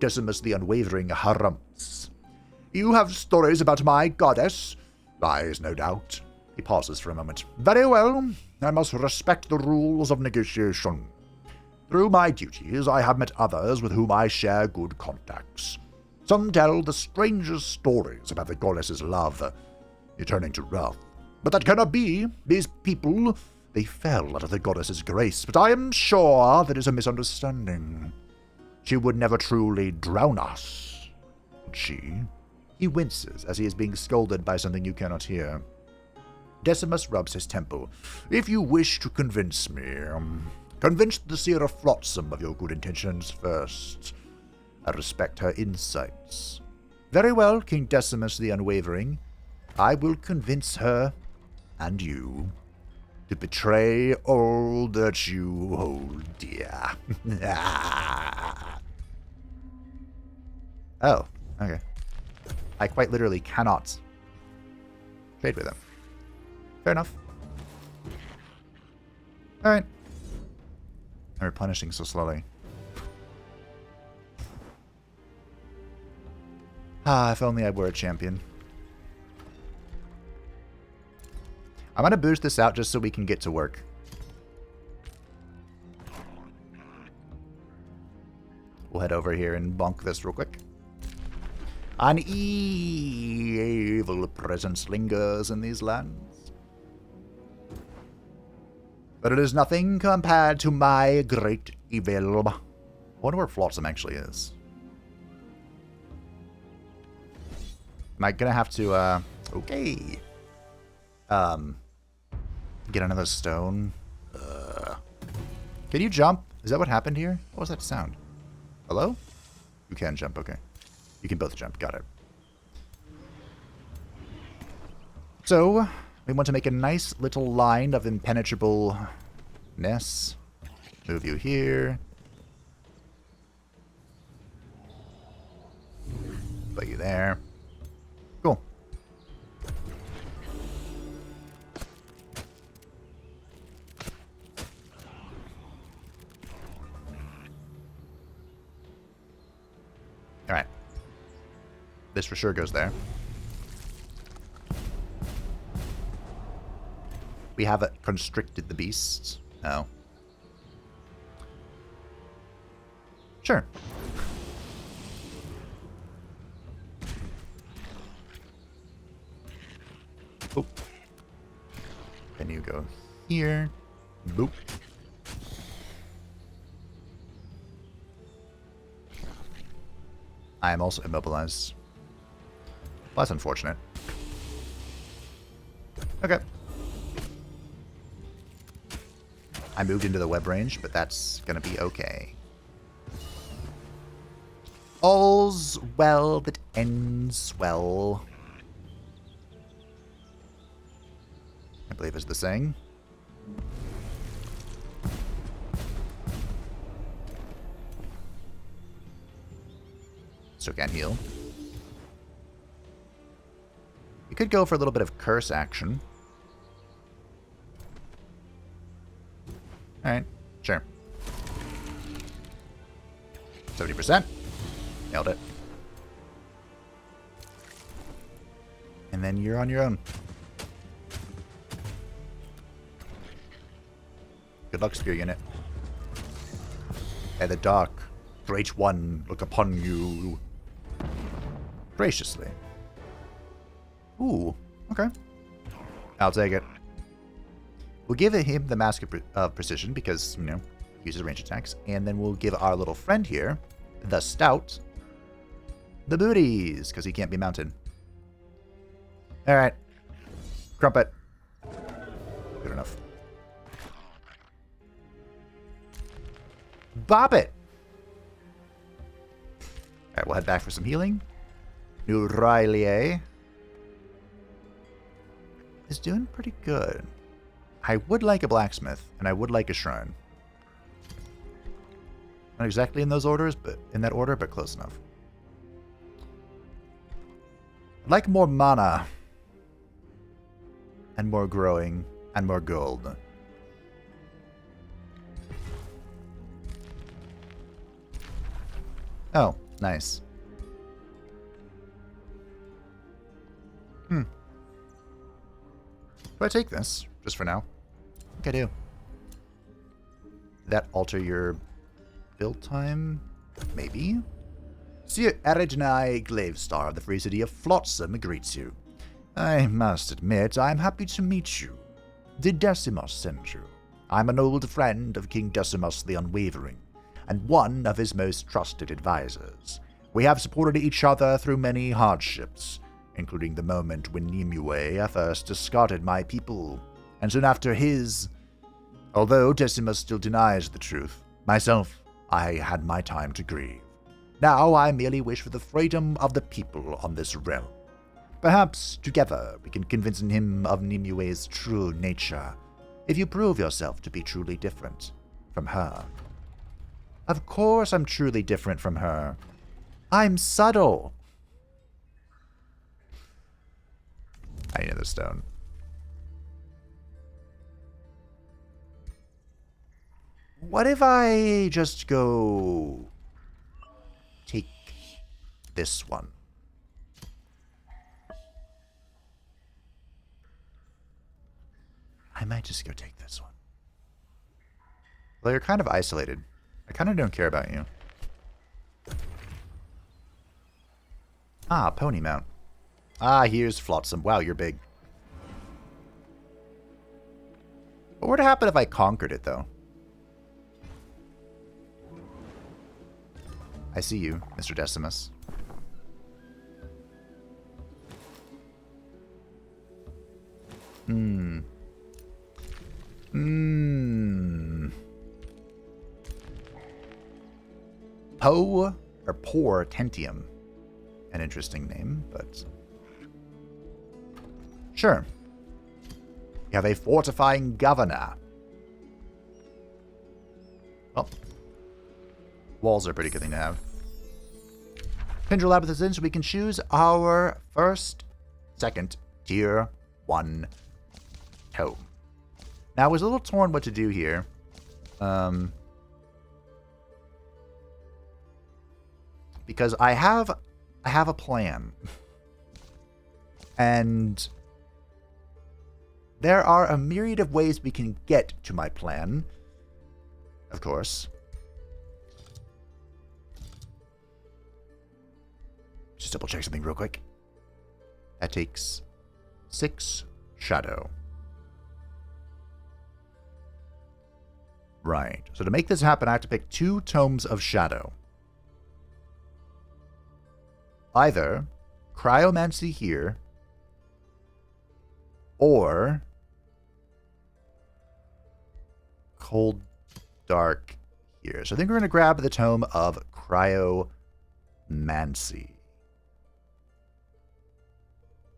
Decimus the Unwavering harumphs. You have stories about my goddess? Lies, no doubt. He pauses for a moment. Very well. I must respect the rules of negotiation. Through my duties, I have met others with whom I share good contacts. Some tell the strangest stories about the goddess's love, turning to wrath. But that cannot be. These people, they fell out of the goddess's grace, but I am sure that is a misunderstanding. She would never truly drown us, would she? He winces as he is being scolded by something you cannot hear. Decimus rubs his temple. If you wish to convince me, convince the Seer Flotsam of your good intentions first. I respect her insights. Very well, King Decimus the Unwavering. I will convince her, and you, to betray all that you hold dear. Oh, okay. I quite literally cannot trade with him. Fair enough. Alright. I'm replenishing so slowly. If only I were a champion. I'm going to boost this out just so we can get to work. We'll head over here and bonk this real quick. An evil presence lingers in these lands. But it is nothing compared to my great evil. I wonder where Flotsam actually is. Am I gonna have to, okay. Get another stone. Can you jump? Is that what happened here? What was that sound? Hello? You can jump, okay. You can both jump, got it. So, we want to make a nice little line of impenetrableness. Move you here. Put you there. Cool. Alright. This for sure goes there. We haven't constricted the beasts. No. Sure. Boop. Then you go here. Boop. I am also immobilized. Well, that's unfortunate. Okay. I moved into the web range, but that's gonna be okay. All's well that ends well, I believe is the saying. Still can't heal. You could go for a little bit of curse action. Alright, sure. 70%. Nailed it. And then you're on your own. Good luck, Spear Unit. At the dark, great one, look upon you graciously. Ooh, okay. I'll take it. We'll give him the Mask of Precision because, you know, he uses range attacks. And then we'll give our little friend here, the Stout, the booties, because he can't be mounted. Alright. Crumpet. Good enough. Bop it! Alright, we'll head back for some healing. New Riley is doing pretty good. I would like a blacksmith, and I would like a shrine. Not exactly in those orders, but in that order, but close enough. I'd like more mana. And more growing. And more gold. Oh, nice. Do I take this? Just for now? I think I do. Did that alter your build time? Maybe? Sir Eridnai Glavestar of the free city of Flotsam greets you. I must admit, I am happy to meet you. Did Decimus send you? I'm an old friend of King Decimus the Unwavering, and one of his most trusted advisors. We have supported each other through many hardships, including the moment when Nimue first discarded my people, and soon after his. Although Decimus still denies the truth, myself, I had my time to grieve. Now I merely wish for the freedom of the people on this realm. Perhaps together we can convince him of Nimue's true nature, if you prove yourself to be truly different from her. Of course I'm truly different from her. I'm subtle. I need the stone. What if I just go take this one? I might just go take this one. Well, you're kind of isolated. I kind of don't care about you. Ah, pony mount. Ah, here's Flotsam. Wow, you're big. What would happen if I conquered it, though? I see you, Mr. Decimus. Poe, or Poor Tentium. An interesting name, but... Sure. You have a fortifying governor. Well, walls are a pretty good thing to have. Pendulum Lab with this in so we can choose our first, second, tier 1 tome. Now, I was a little torn what to do here. Because I have a plan. And there are a myriad of ways we can get to my plan. Of course. Just double check something real quick. That takes 6 shadow. Right. So to make this happen, I have to pick 2 tomes of shadow. Either cryomancy here, or cold dark here. So I think we're going to grab the tome of cryomancy.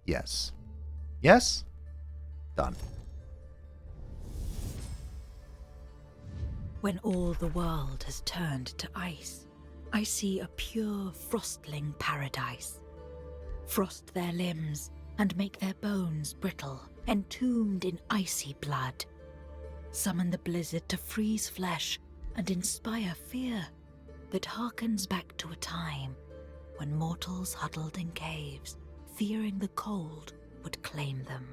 Yes. Yes? Done. When all the world has turned to ice, I see a pure frostling paradise. Frost their limbs and make their bones brittle, entombed in icy blood. Summon the blizzard to freeze flesh and inspire fear that harkens back to a time when mortals huddled in caves, fearing the cold would claim them.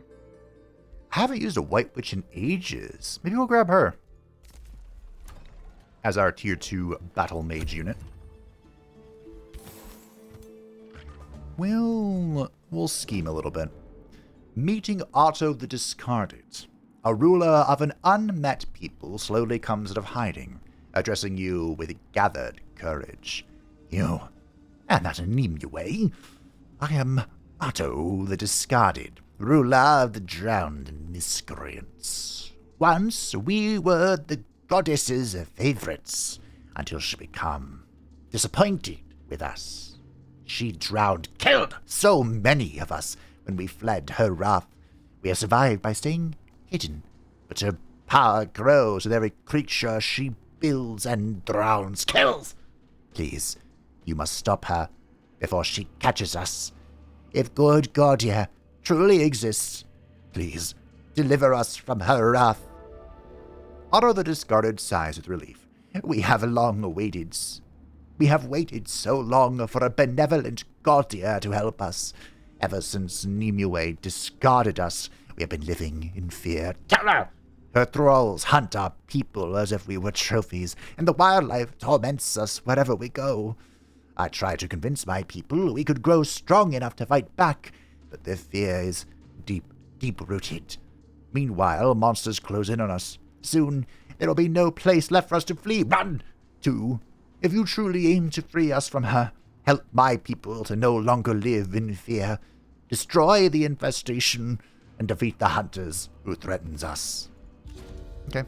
I haven't used a White Witch in ages. Maybe we'll grab her as our tier 2 battle mage unit. We'll scheme a little bit. Meeting Otto the Discarded. A ruler of an unmet people slowly comes out of hiding, addressing you with gathered courage. You are not a Nimue. I am Otto the Discarded, ruler of the drowned miscreants. Once we were the goddess's favorites, until she became disappointed with us. She killed so many of us when we fled her wrath. We have survived by staying hidden, but her power grows with every creature she builds and drowns, kills. Please, you must stop her before she catches us. If good Gordia truly exists, please deliver us from her wrath. Otto the Discarded sighs with relief. We have waited so long for a benevolent Gordia to help us. Ever since Nimue discarded us, we have been living in fear. Kill her! Her thralls hunt our people as if we were trophies, and the wildlife torments us wherever we go. I tried to convince my people we could grow strong enough to fight back, but their fear is deep-rooted. Meanwhile, monsters close in on us. Soon, there will be no place left for us to flee. Run! 2. If you truly aim to free us from her, help my people to no longer live in fear. Destroy the infestation and defeat the hunters who threatens us. Okay.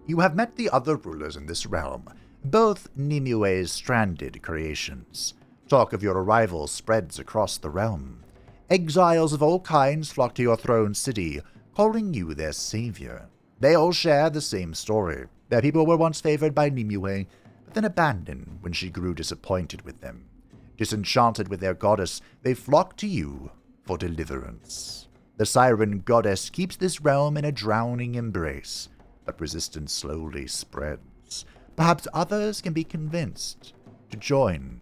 You have met the other rulers in this realm, both Nimue's stranded creations. Talk of your arrival spreads across the realm. Exiles of all kinds flock to your throne city, calling you their savior. They all share the same story. Their people were once favored by Nimue, but then abandoned when she grew disappointed with them. Disenchanted with their goddess, they flock to you for deliverance. The siren goddess keeps this realm in a drowning embrace, but resistance slowly spreads. Perhaps others can be convinced to join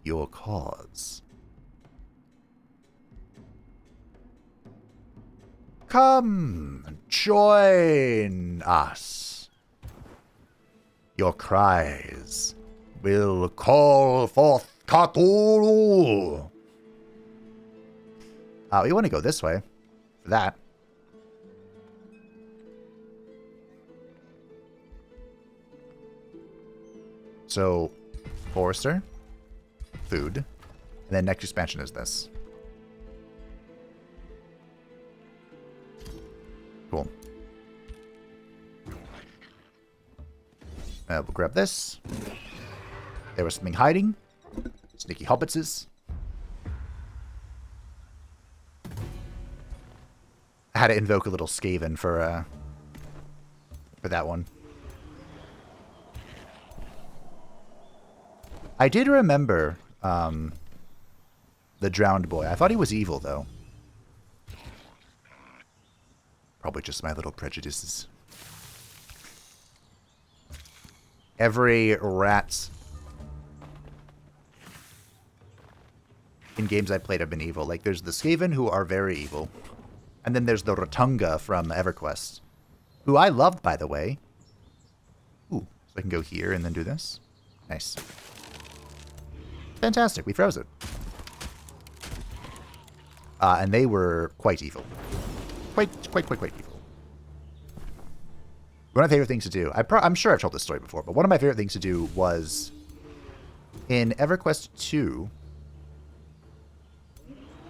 your cause. Come, join us. Your cries will call forth Cthulhu. We want to go this way for that. So, Forester, food, and then next expansion is this. Cool. We'll grab this. There was something hiding. Sneaky hobbitses. I had to invoke a little Skaven for that one. I did remember the drowned boy. I thought he was evil, though. Probably just my little prejudices. Every rat in games I played have been evil. Like, there's the Skaven, who are very evil. And then there's the Rotunga from EverQuest, who I loved, by the way. Ooh, so I can go here and then do this. Nice. Fantastic, we froze it. And they were quite evil. Quite evil. One of my favorite things to do, I'm sure I've told this story before, but one of my favorite things to do was in EverQuest 2,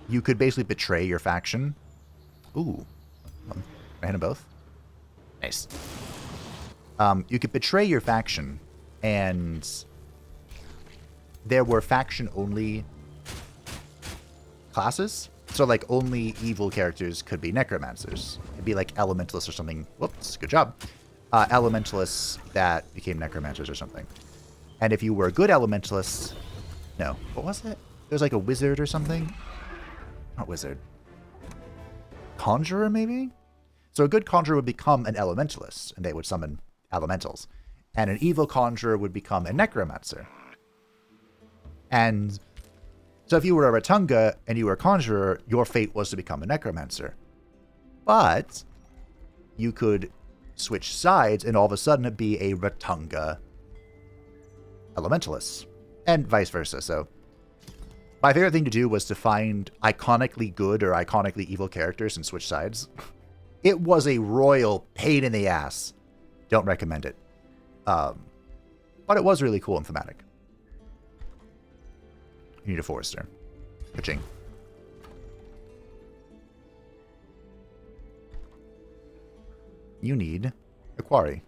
you could basically betray your faction. Ooh. Can I hit them both? Nice. You could betray your faction, and there were faction-only classes. So, like, only evil characters could be necromancers. It'd be like elementalists or something. Whoops, good job. Elementalists that became necromancers or something. And if you were a good elementalist... No, what was it? There was like a wizard or something? Not wizard. Conjurer, maybe? So a good conjurer would become an elementalist, and they would summon elementals. And an evil conjurer would become a necromancer. And so if you were a Rotunga and you were a conjurer, your fate was to become a necromancer. But you could switch sides and all of a sudden be a Rotunga elementalist. And vice versa. So my favorite thing to do was to find iconically good or iconically evil characters and switch sides. It was a royal pain in the ass. Don't recommend it. But it was really cool and thematic. You need a forester. Ka-ching. You need a quarry.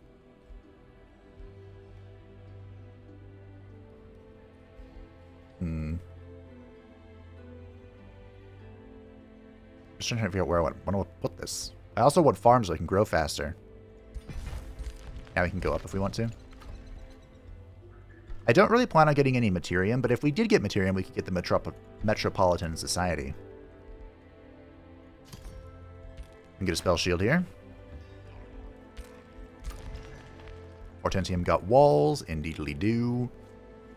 Just trying to figure out where I want to put this. I also want farms so I can grow faster. Now we can go up if we want to. I don't really plan on getting any Materium, but if we did get Materium, we could get the Metropolitan Society. And get a spell shield here. Hortensium got walls. Indeedly do.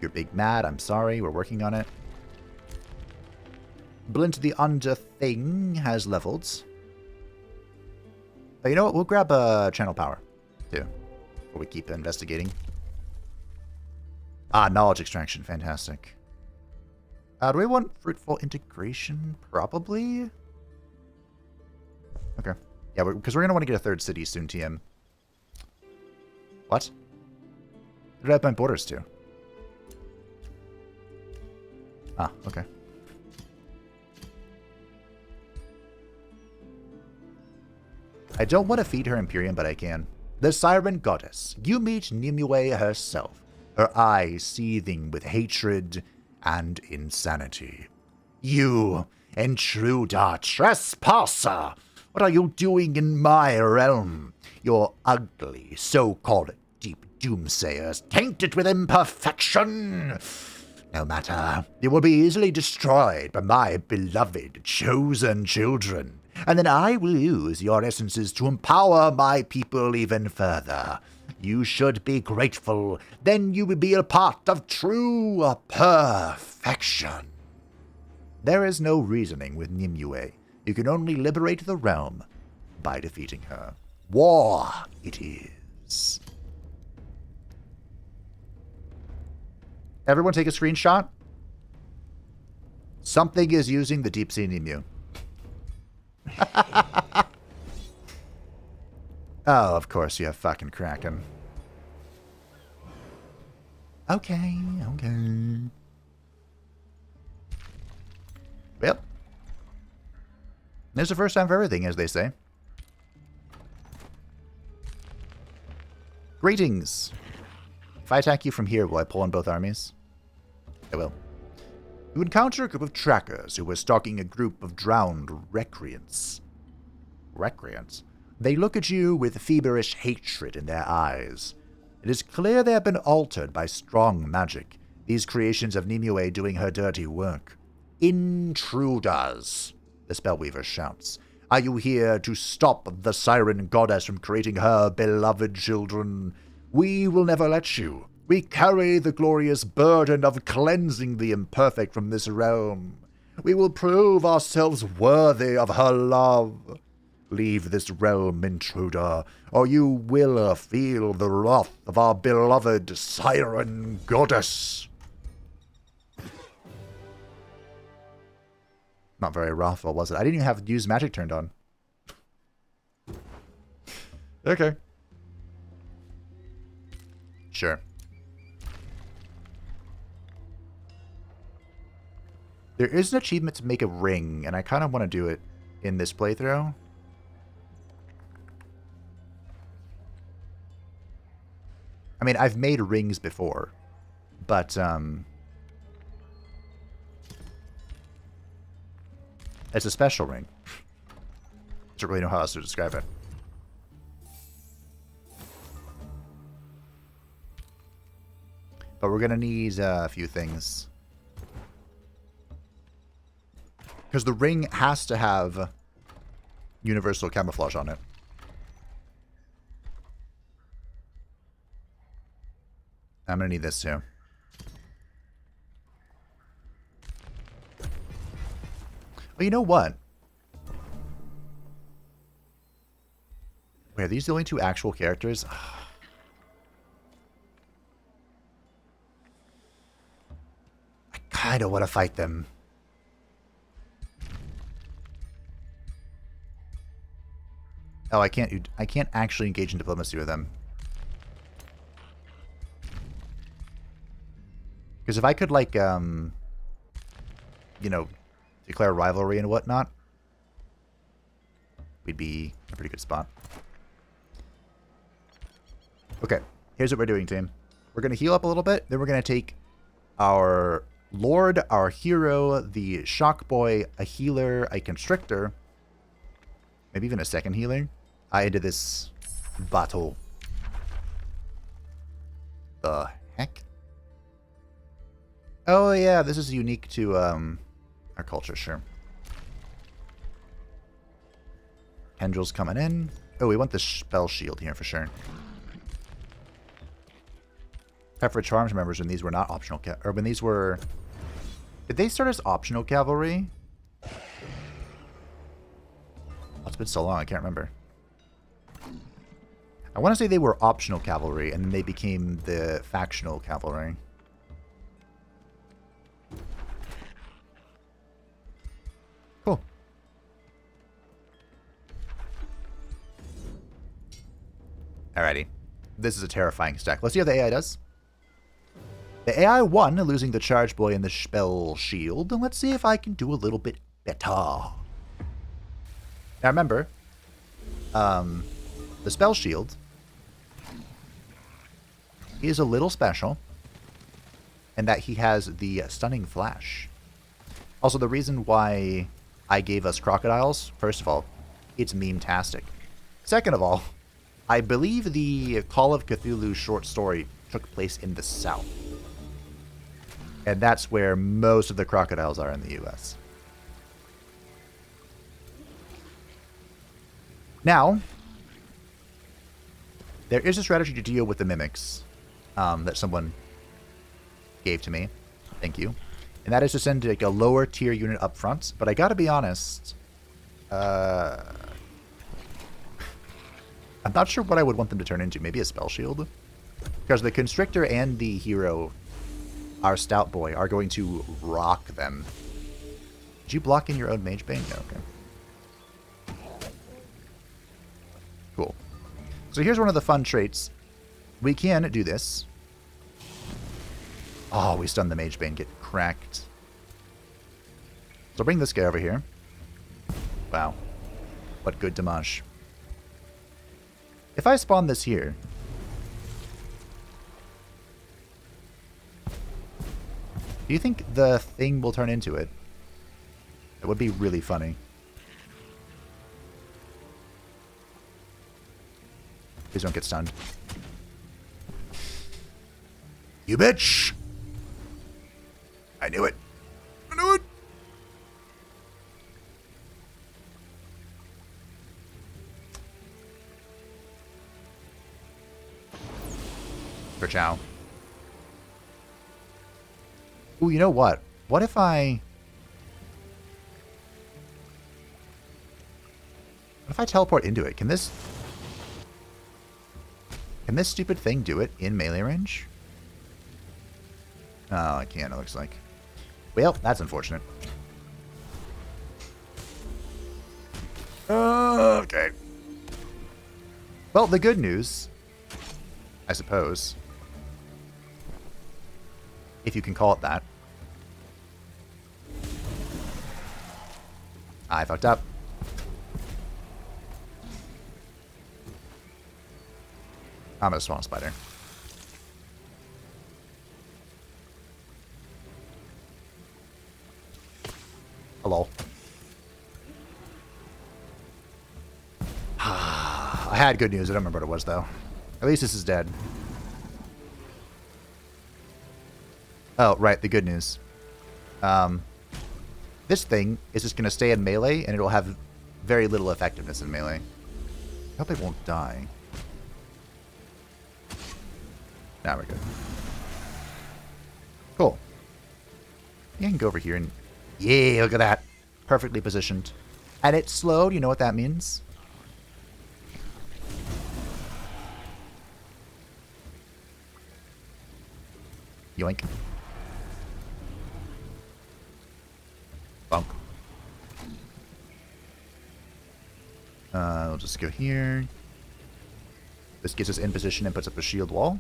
You're big mad. I'm sorry. We're working on it. Blint the Underthing has leveled. But you know what? We'll grab Channel Power, too, before we keep investigating. Ah, Knowledge Extraction. Fantastic. Do we want Fruitful Integration? Probably. Okay. Yeah, because we're going to want to get a third city soon, TM. What? Where did I have my borders to? Ah, okay. I don't want to feed her Imperium, but I can. The Siren Goddess. You meet Nimue herself, her eyes seething with hatred and insanity. You, intruder, trespasser! What are you doing in my realm? Your ugly, so-called deep doomsayers, tainted with imperfection! No matter, you will be easily destroyed by my beloved, chosen children. And then I will use your essences to empower my people even further. You should be grateful. Then you will be a part of true perfection. There is no reasoning with Nimue. You can only liberate the realm by defeating her. War it is. Everyone take a screenshot. Something is using the Deep Sea Nimue. Oh, of course you have fucking Kraken. Okay, okay. Well, there's the first time for everything, as they say. Greetings. If I attack you from here, will I pull on both armies? I will. You encounter a group of trackers who were stalking a group of drowned recreants. Recreants? They look at you with feverish hatred in their eyes. It is clear they have been altered by strong magic, these creations of Nimue doing her dirty work. Intruders, the Spellweaver shouts. Are you here to stop the Siren Goddess from creating her beloved children? We will never let you. We carry the glorious burden of cleansing the imperfect from this realm. We will prove ourselves worthy of her love. Leave this realm, intruder, or you will feel the wrath of our beloved Siren Goddess. Not very wrathful, was it? I didn't even have use magic turned on. Okay. Sure. There is an achievement to make a ring, and I kind of want to do it in this playthrough. I mean, I've made rings before, but it's a special ring. I don't really know how else to describe it. But we're going to need a few things. Because the ring has to have universal camouflage on it. I'm going to need this too. Well, you know what? Wait, are these the only two actual characters? I kind of want to fight them. Oh, I can't actually engage in diplomacy with them. Because if I could, like, you know, declare rivalry and whatnot, we'd be a pretty good spot. Okay, here's what we're doing, team. We're going to heal up a little bit, then we're going to take our Lord, our hero, the Shock Boy, a healer, a Constrictor, maybe even a second healer, into this battle. the heck? Oh yeah, this is unique to our culture, sure. Tendrils coming in. Oh, we want the spell shield here for sure. Pepper Charms members when these were not optional, or when these were... Did they start as optional cavalry? Oh, it's been so long, I can't remember. I want to say they were optional cavalry, and then they became the factional cavalry. Cool. Alrighty. This is a terrifying stack. Let's see how the AI does. The AI won, losing the Charge Boy and the Spell Shield. And let's see if I can do a little bit better. Now remember, the Spell Shield is a little special in that he has the Stunning Flash. Also, the reason why I gave us crocodiles, first of all, it's meme-tastic. Second of all, I believe the Call of Cthulhu short story took place in the South. And that's where most of the crocodiles are in the US. Now, there is a strategy to deal with the mimics that someone gave to me. Thank you. And that is to send like a lower tier unit up front. But I gotta be honest, I'm not sure what I would want them to turn into. Maybe a spell shield? Because the Constrictor and the hero, our Stout Boy, are going to rock them. Did you block in your own Mage Bane? No, okay. Cool. So here's one of the fun traits. We can do this. Oh, we stunned the Mage Bane. Get cracked. So bring this guy over here. Wow. What good damage. If I spawn this here... Do you think the thing will turn into it? It would be really funny. Please don't get stunned. You bitch! I knew it. I knew it! For chow. Ooh, you know what? What if I teleport into it? Can this stupid thing do it in melee range? Oh, I can't, it looks like. Well, that's unfortunate. Okay. Well, the good news, I suppose, if you can call it that. I fucked up. I'm a Swan Spider. Hello. I had good news. I don't remember what it was, though. At least this is dead. Oh, right. The good news. This thing is just going to stay in melee, and it'll have very little effectiveness in melee. I hope it won't die. Now we're good. Cool. Yeah, I can go over here and... Yeah, look at that. Perfectly positioned. And it's slowed. You know what that means? Yoink. Bonk. We'll just go here. This gets us in position and puts up a shield wall.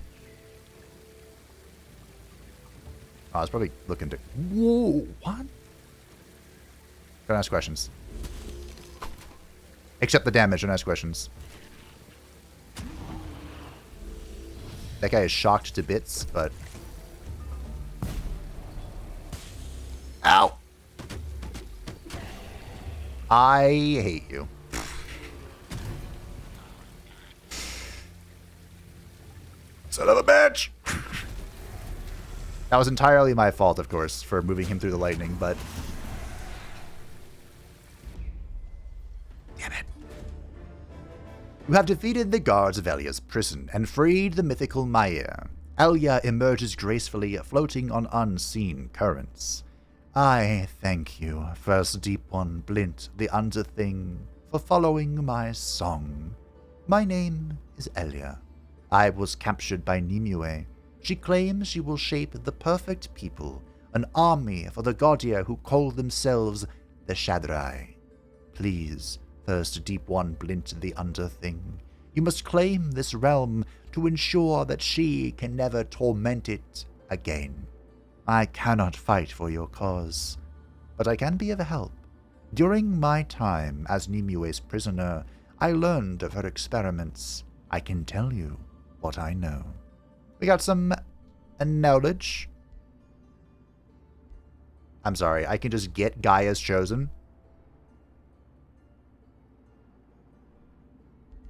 Oh, I was probably looking to... Whoa, what? Don't ask questions. Accept the damage, don't ask questions. That guy is shocked to bits, but... Ow! I hate you. Son of a bitch! That was entirely my fault, of course, for moving him through the lightning, but... Damn it. You have defeated the guards of Elia's prison and freed the mythical Maer. Elia emerges gracefully, floating on unseen currents. I thank you, First Deep One, Blint the Underthing, for following my song. My name is Elia. I was captured by Nimue. She claims she will shape the perfect people, an army for the Gaudia who call themselves the Shadrai. Please, First Deep One, Blint the Underthing, you must claim this realm to ensure that she can never torment it again. I cannot fight for your cause, but I can be of help. During my time as Nimue's prisoner, I learned of her experiments. I can tell you what I know. We got some knowledge. I'm sorry, I can just get Gaia's Chosen.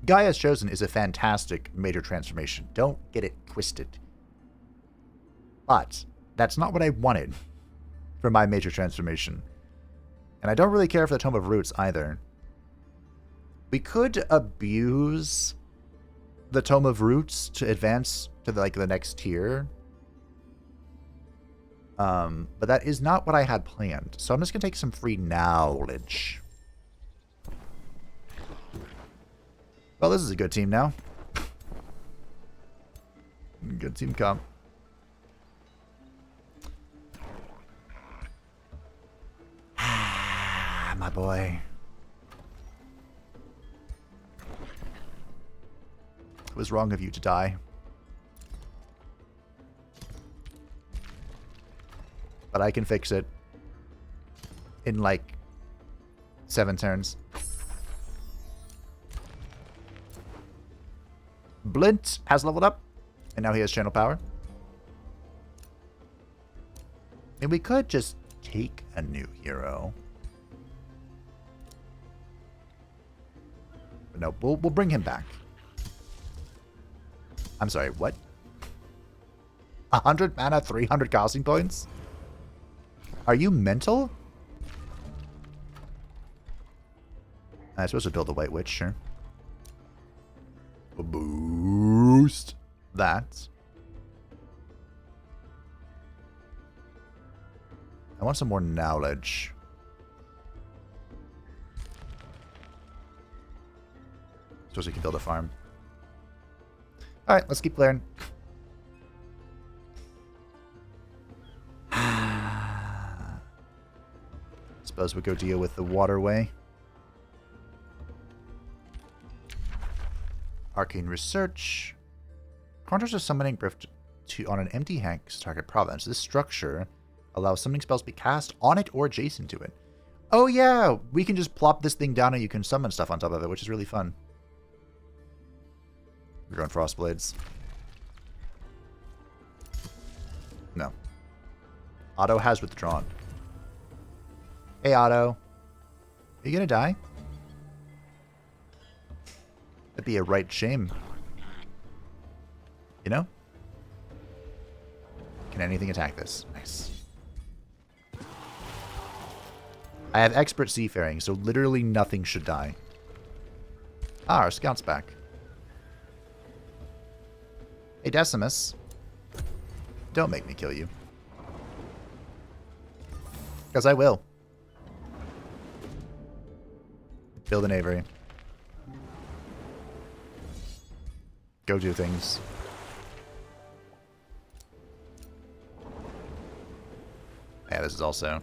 Gaia's Chosen is a fantastic major transformation. Don't get it twisted. But that's not what I wanted for my major transformation. And I don't really care for the Tome of Roots either. We could abuse the Tome of Roots to advance to the next tier. But that is not what I had planned. So I'm just going to take some free knowledge. Well, this is a good team now. Good team comp. Ah, my boy. It was wrong of you to die. But I can fix it in like 7 turns. Blint has leveled up, and now he has channel power. And we could just take a new hero. But no, we'll bring him back. I'm sorry, what? 100 mana, 300 casting points? Are you mental? I'm supposed to build a White Witch, sure. We'll boost that. I want some more knowledge. Suppose we can build a farm. Alright, let's keep playing. Suppose we go deal with the waterway. Arcane Research. Conjures a summoning drift on an empty hex target province. This structure allows summoning spells to be cast on it or adjacent to it. Oh yeah, we can just plop this thing down and you can summon stuff on top of it, which is really fun. We're going Frostblades. No. Otto has withdrawn. Hey Otto. Are you gonna die? That'd be a right shame. You know? Can anything attack this? Nice. I have Expert Seafaring, so literally nothing should die. Ah, our scout's back. Hey, Decimus. Don't make me kill you. Because I will. Build an Aviary. Go do things. Yeah, this is also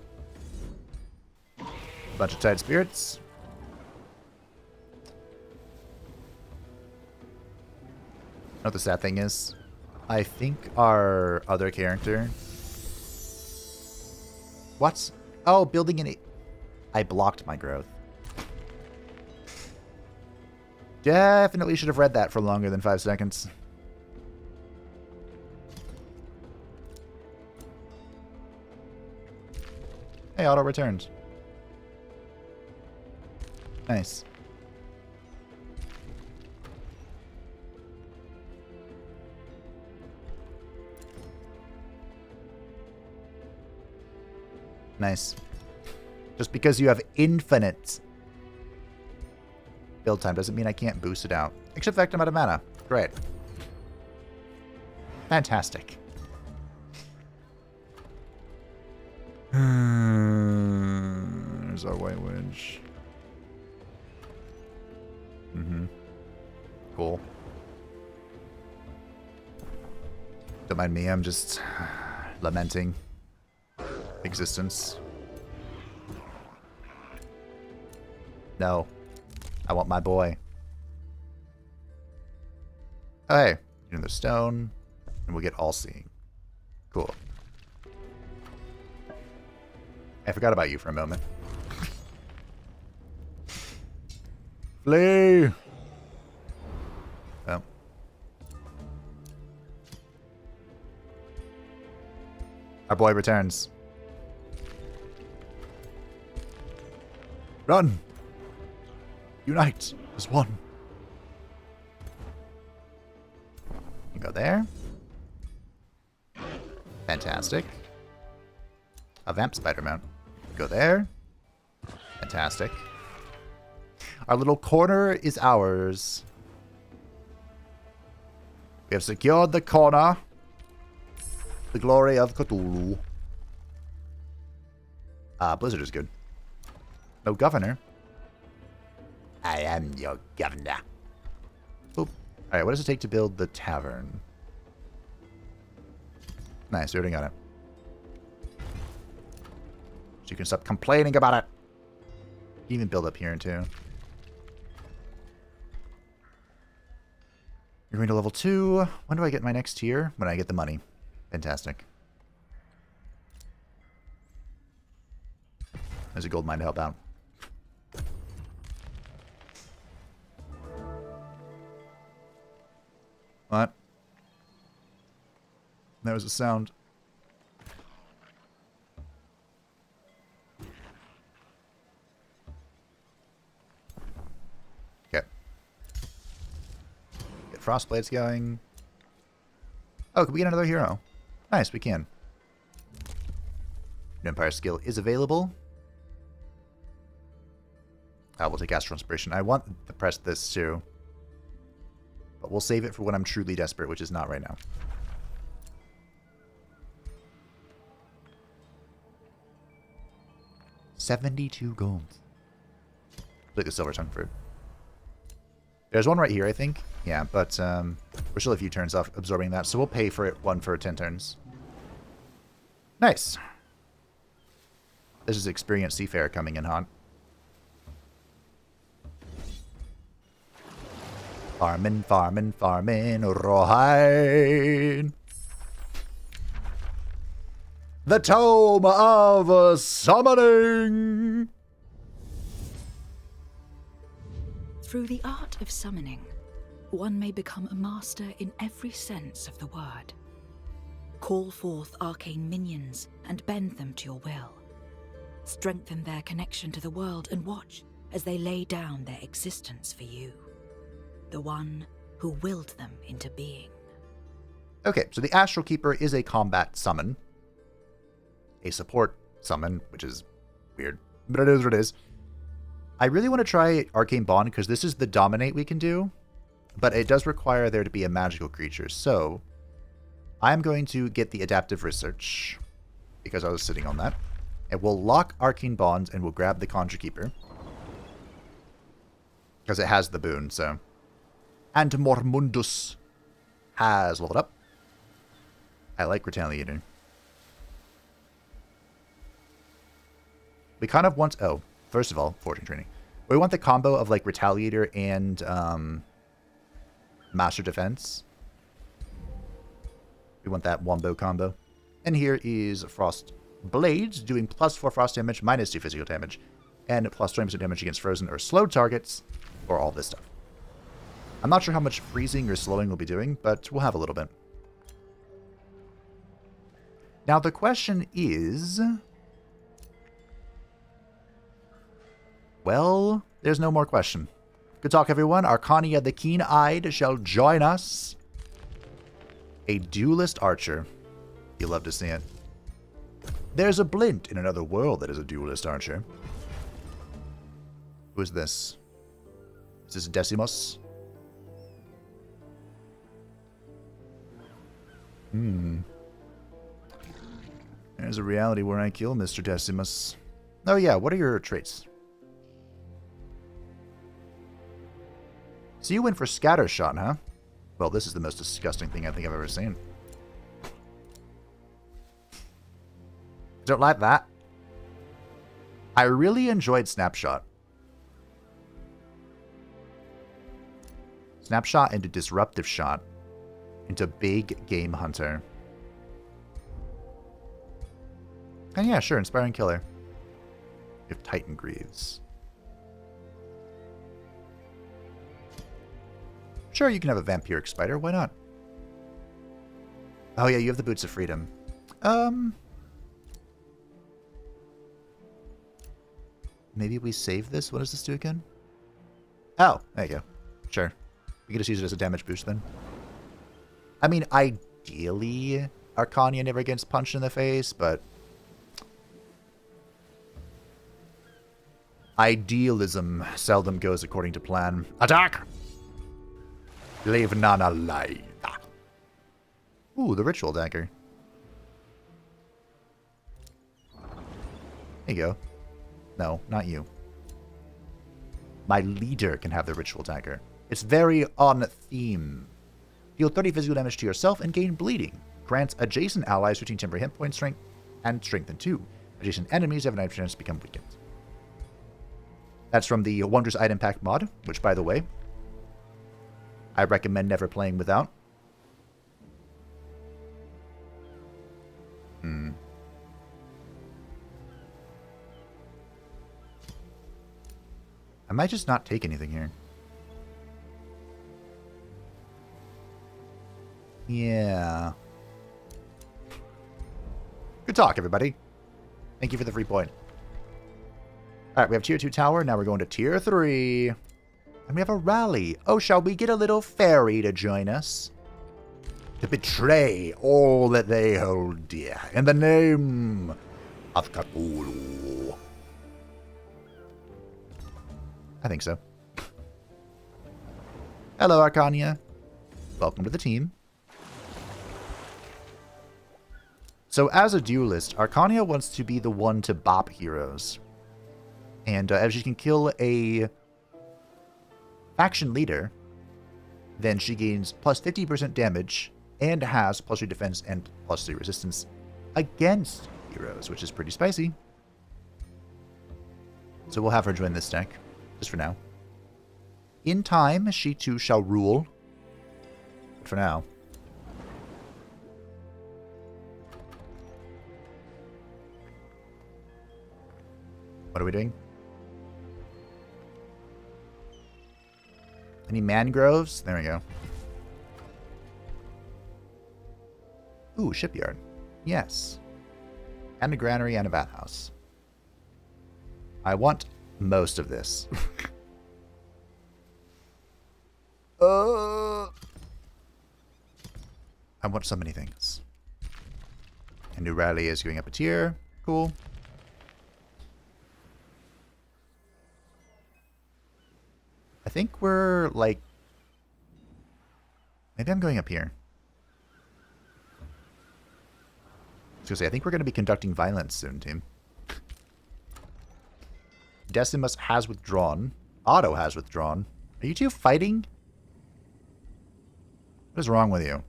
a bunch of Tide Spirits. You know what the sad thing is? I think our other character... What? Oh, building an... I blocked my growth. Definitely should have read that for longer than 5 seconds. Hey, auto returned. Nice. Nice. Just because you have infinite build time doesn't mean I can't boost it out. Except fact I'm out of mana. Great. Fantastic. There's our White Witch. Cool. Don't mind me, I'm just lamenting existence. No. I want my boy. Oh, hey. You're in the stone. And we'll get all-seeing. Cool. I forgot about you for a moment. Flee! Oh. Our boy returns. Run! Unite as one. You go there. Fantastic. A vamp spider mount. Go there. Fantastic. Our little corner is ours. We have secured the corner. The glory of Cthulhu. Blizzard is good. No governor. I am your governor. Boop. Alright, what does it take to build the tavern? Nice, we already got it. So you can stop complaining about it. You can even build up here too. You're going to level 2. When do I get my next tier? When I get the money. Fantastic. There's a gold mine to help out. What? There was a sound. Okay. Get Frostblades going. Oh, can we get another hero? Nice, we can. Empire skill is available. We'll take Astral Inspiration. I want to press this too. But we'll save it for when I'm truly desperate, which is not right now. $72 gold. Look at the Silver Tongue Fruit. There's one right here, I think. Yeah, but we're still a few turns off absorbing that, so we'll pay for it one for 10 turns. Nice. This is experienced seafarer coming in hot. Farmin', farmin', farmin', rawhide. The Tome of Summoning. Through the art of summoning, one may become a master in every sense of the word. Call forth arcane minions and bend them to your will. Strengthen their connection to the world and watch as they lay down their existence for you. The one who willed them into being. Okay, so the Astral Keeper is a combat summon. A support summon, which is weird, but it is what it is. I really want to try Arcane Bond because this is the dominate we can do, but it does require there to be a magical creature. So I'm going to get the Adaptive Research because I was sitting on that. And we'll lock Arcane Bond and we'll grab the Conjure Keeper because it has the boon, so. And Mormundus has leveled up. I like Retaliator. We kind of want... Oh, first of all, Fortune Training. We want the combo of, like, Retaliator and Master Defense. We want that wombo combo. And here is Frost Blades, doing +4 frost damage, -2 physical damage, and +20% damage against frozen or slowed targets, or all this stuff. I'm not sure how much freezing or slowing we'll be doing, but we'll have a little bit. Now the question is... Well, there's no more question. Good talk, everyone. Arcania the Keen-Eyed shall join us. A duelist archer. You love to see it. There's a Blint in another world that is a duelist archer. Who is this? Is this Decimus? There's a reality where I kill Mr. Decimus. Oh yeah, what are your traits? So you went for Scattershot, huh? Well, this is the most disgusting thing I think I've ever seen. Don't like that. I really enjoyed Snapshot. Snapshot into Disruptive Shot. Into Big Game Hunter. And yeah, sure, Inspiring Killer. You have Titan Greaves. Sure, you can have a Vampiric Spider, why not? Oh yeah, you have the Boots of Freedom. Maybe we save this? What does this do again? Oh, there you go. Sure. We can just use it as a damage boost then. I mean, ideally, Arcania never gets punched in the face, but... idealism seldom goes according to plan. Attack! Leave none alive. Ooh, the Ritual Dagger. There you go. No, not you. My leader can have the Ritual Dagger. It's very on theme. Deal 30 physical damage to yourself and gain bleeding. Grants adjacent allies 15 temporary hit point strength and strengthen 2. Adjacent enemies have a 9% chance to become weakened. That's from the Wondrous Item Pack mod, which, by the way, I recommend never playing without. I might just not take anything here. Yeah. Good talk, everybody. Thank you for the free point. Alright, we have Tier 2 Tower. Now we're going to Tier 3. And we have a rally. Oh, shall we get a little fairy to join us? To betray all that they hold dear. In the name of Cthulhu. I think so. Hello, Arcania. Welcome to the team. So, as a duelist, Arcania wants to be the one to bop heroes. And as she can kill a faction leader, then she gains plus 50% damage and has plus 3 defense and plus 3 resistance against heroes, which is pretty spicy. So we'll have her join this deck, just for now. In time, she too shall rule. But for now. What are we doing? Any mangroves? There we go. Ooh, shipyard. Yes. And a granary and a bathhouse. I want most of this. I want so many things. A new rally is going up a tier. Cool. I think we're, like... maybe I'm going up here. I was gonna say, I think we're going to be conducting violence soon, team. Decimus has withdrawn. Otto has withdrawn. Are you two fighting? What is wrong with you?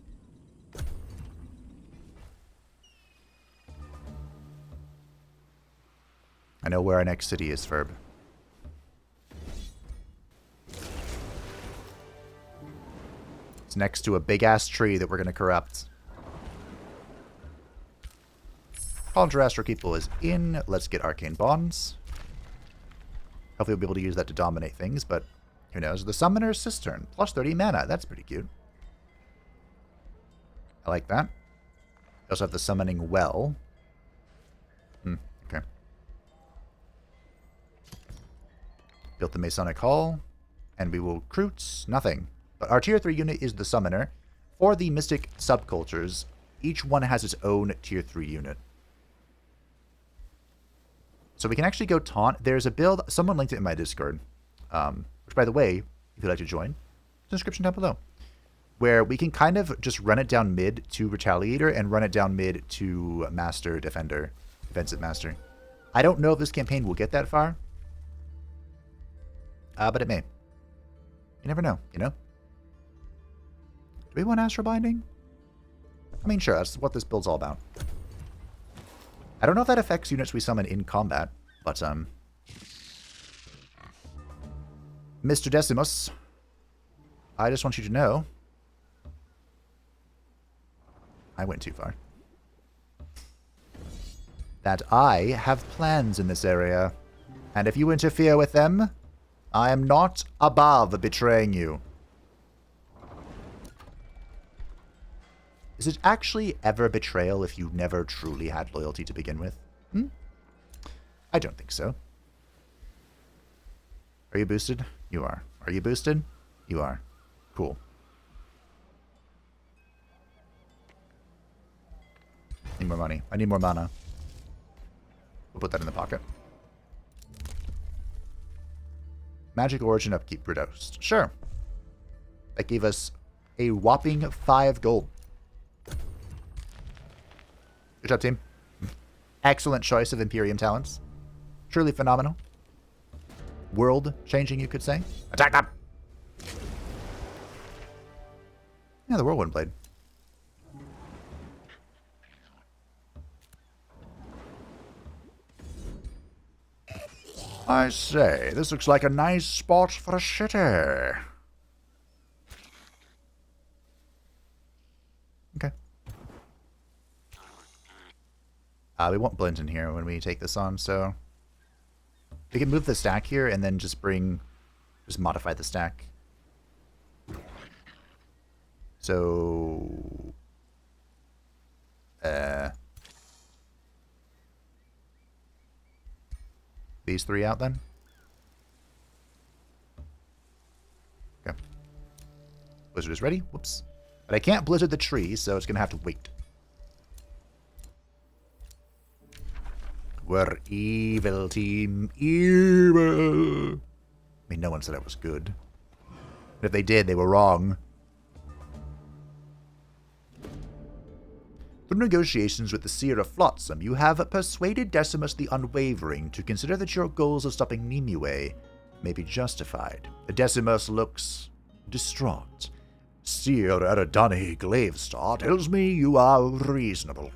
I know where our next city is, Ferb. It's next to a big-ass tree that we're going to corrupt. Cauldron Astral People is in. Let's get Arcane Bonds. Hopefully we'll be able to use that to dominate things, but who knows. The Summoner's Cistern. Plus 30 mana. That's pretty cute. I like that. We also have the Summoning Well. Okay. Built the Masonic Hall. And we will recruit nothing. But our Tier 3 unit is the Summoner. For the Mystic subcultures, each one has its own Tier 3 unit. So we can actually go taunt. There's a build, someone linked it in my Discord, which, by the way, if you'd like to join, description down below, where we can kind of just run it down mid to Retaliator and run it down mid to Master Defender, Defensive Master. I don't know if this campaign will get that far, but it may. You never know, you know? Do we want Astral Binding? I mean, sure, that's what this build's all about. I don't know if that affects units we summon in combat, but, Mr. Decimus, I just want you to know I went too far. That I have plans in this area, and if you interfere with them, I am not above betraying you. Is it actually ever betrayal if you never truly had loyalty to begin with? I don't think so. Are you boosted? You are. Are you boosted? You are. Cool. Need more money. I need more mana. We'll put that in the pocket. Magic Origin upkeep reduced. Sure. That gave us a whopping 5 gold. Good job, team. Excellent choice of Imperium talents. Truly phenomenal. World-changing, you could say. Attack them! Yeah, the Whirlwind Blade. I say, this looks like a nice spot for a shitter. Okay. We want Blint in here when we take this on, so we can move the stack here and then just modify the stack. So, these 3 out then? Okay. Blizzard is ready. Whoops. But I can't blizzard the tree, so it's going to have to wait. We're evil, team. Evil. I mean, no one said I was good. But if they did, they were wrong. Through negotiations with the Seer of Flotsam, you have persuaded Decimus the Unwavering to consider that your goals of stopping Nimue may be justified. Decimus looks distraught. Seer Eridani Glavestar tells me you are reasonable,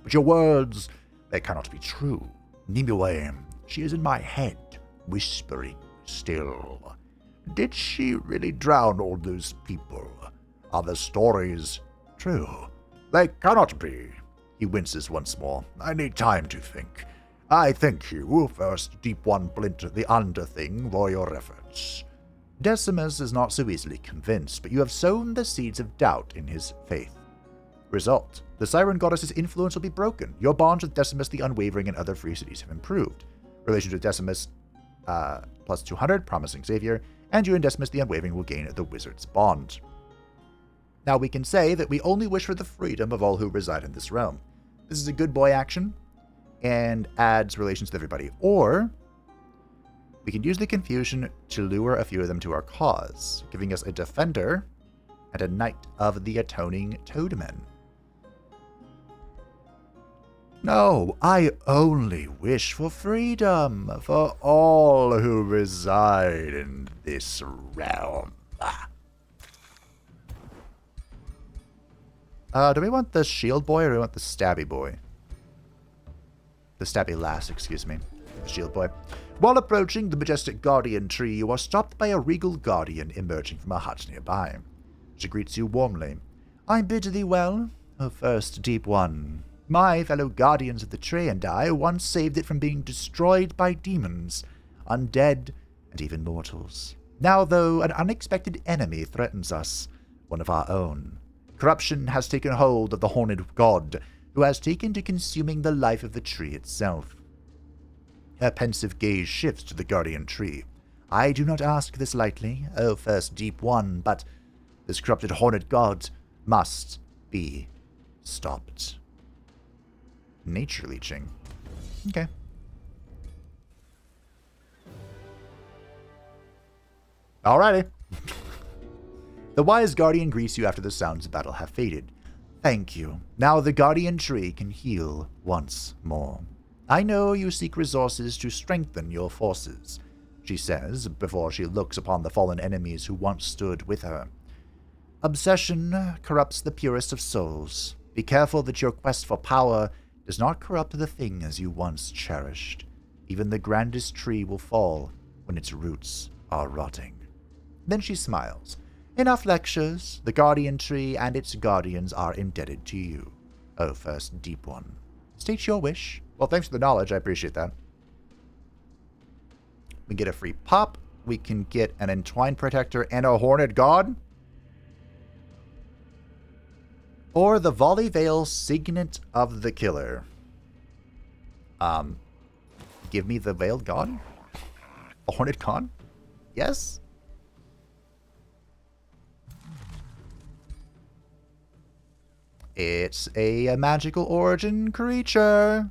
but your words, they cannot be true. Nimue, she is in my head, whispering still. Did she really drown all those people? Are the stories true? They cannot be. He winces once more. I need time to think. I thank you, first Deep One Blint the Underthing, for your efforts. Decimus is not so easily convinced, but you have sown the seeds of doubt in his faith. Result: the Siren Goddess's influence will be broken. Your bonds with Decimus the Unwavering and other free cities have improved. Relations with Decimus plus 200, promising Xavier, and you and Decimus the Unwavering will gain the Wizard's Bond. Now we can say that we only wish for the freedom of all who reside in this realm. This is a good boy action, and adds relations with everybody. Or we can use the confusion to lure a few of them to our cause, giving us a defender and a Knight of the Atoning Toadman. No, I only wish for freedom for all who reside in this realm. Do we want the shield boy or do we want the stabby boy? The stabby lass, excuse me. The shield boy. While approaching the majestic guardian tree, you are stopped by a regal guardian emerging from a hut nearby. She greets you warmly. I bid thee well, O first Deep One. My fellow guardians of the tree and I once saved it from being destroyed by demons, undead, and even mortals. Now, though, an unexpected enemy threatens us, one of our own. Corruption has taken hold of the horned god, who has taken to consuming the life of the tree itself. Her pensive gaze shifts to the guardian tree. I do not ask this lightly, O first Deep One, but this corrupted horned god must be stopped. Nature leeching. Okay. Alrighty. The wise guardian greets you after the sounds of battle have faded. Thank you. Now the guardian tree can heal once more. I know you seek resources to strengthen your forces, she says, before she looks upon the fallen enemies who once stood with her. Obsession corrupts the purest of souls. Be careful that your quest for power does not corrupt the things you once cherished. Even the grandest tree will fall when its roots are rotting. Then she smiles. Enough lectures. The guardian tree and its guardians are indebted to you. Oh, first deep one. State your wish. Well, thanks for the knowledge. I appreciate that. We get a free pop. We can get an Entwined Protector and a Horned God. Or the Volley Veil Signet of the Killer. Give me the Veiled God? A Horned God? Yes? It's a magical origin creature.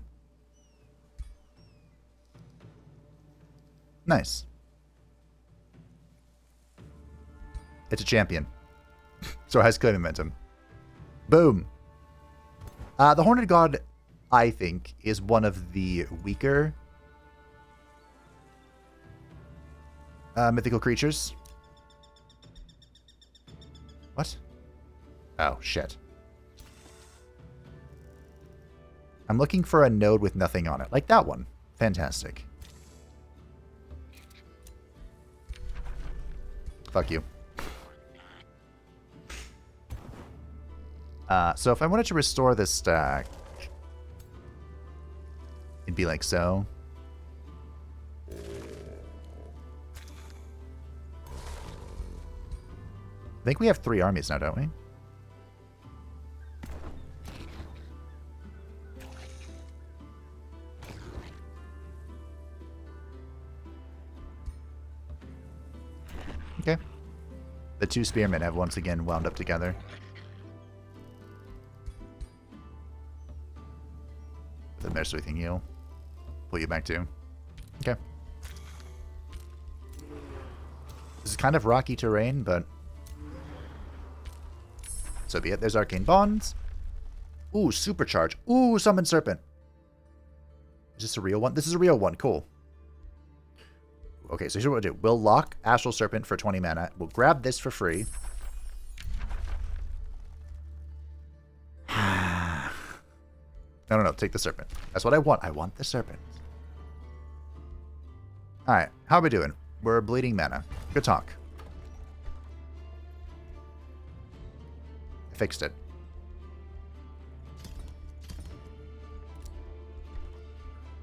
Nice. It's a champion. So it has clear momentum. Boom. The Horned God, I think, is one of the weaker mythical creatures. What? Oh, shit. I'm looking for a node with nothing on it. Like that one. Fantastic. Fuck you. So if I wanted to restore this stack, it'd be like so. I think we have 3 armies now, don't we? Okay. The 2 spearmen have once again wound up together. The mercenary thing he'll pull you back to. Okay. This is kind of rocky terrain, but so be it. There's Arcane Bonds. Ooh, Supercharge. Ooh, Summon Serpent. Is this a real one? This is a real one. Cool. Okay, so here's what we'll do. We'll lock Astral Serpent for 20 mana. We'll grab this for free. No. Take the Serpent. That's what I want. I want the Serpent. Alright, how are we doing? We're bleeding mana. Good talk. I fixed it.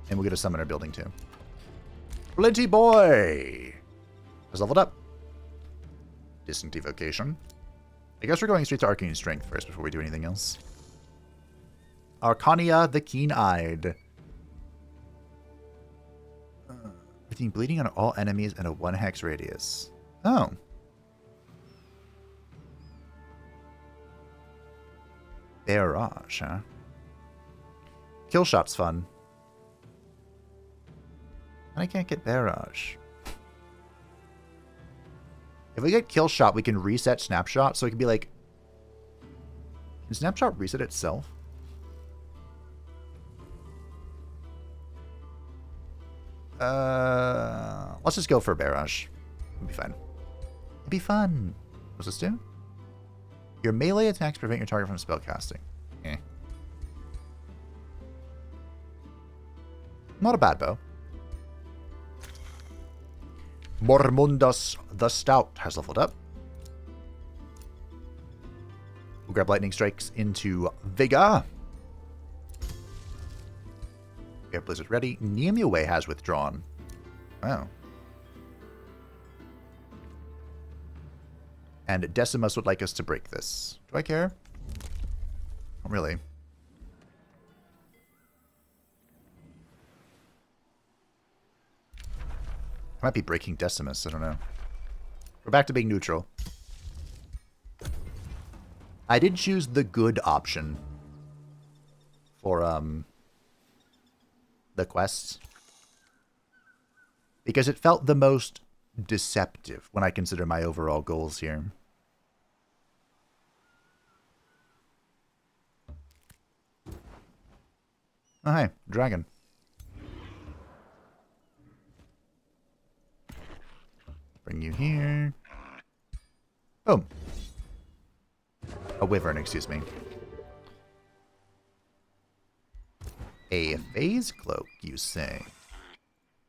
And we'll get a Summoner building too. Blinty Boy has leveled up. Distant Evocation. I guess we're going straight to Arcane Strength first before we do anything else. Arcania the Keen-Eyed. Within bleeding on all enemies in a 1-hex radius. Oh. Barrage, huh? Kill shot's fun. And I can't get Barrage. If we get Kill Shot, we can reset Snapshot, so it can be like... Can Snapshot reset itself? Let's just go for Barrage. It'll be fine. It'll be fun. What's this do? Your melee attacks prevent your target from spellcasting. Eh. Not a bad bow. Mormundus the Stout has leveled up. We'll grab Lightning Strikes into Vigor. We have Blizzard ready. Niamue has withdrawn. Wow. And Decimus would like us to break this. Do I care? Not really. I might be breaking Decimus. I don't know. We're back to being neutral. I did choose the good option for the quests because it felt the most deceptive when I consider my overall goals here. Oh, hey, dragon. Bring you here. Boom. A wyvern, excuse me. A phase cloak, you say?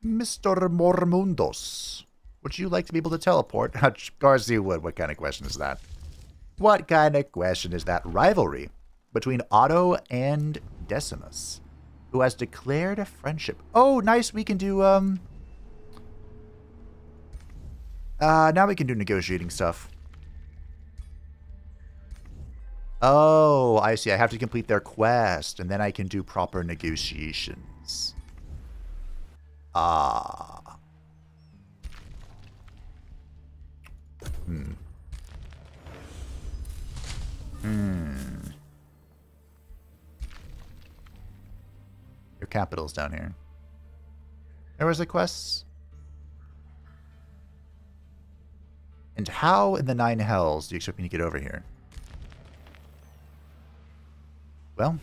Mr. Mormundos, would you like to be able to teleport? Of course you would. What kind of question is that? What kind of question is that? Rivalry between Otto and Decimus, who has declared a friendship. Oh, nice. We can do, now we can do negotiating stuff. Oh, I see. I have to complete their quest, and then I can do proper negotiations. Ah. Your capital's down here. There was the quests. And how in the nine hells do you expect me to get over here? Well,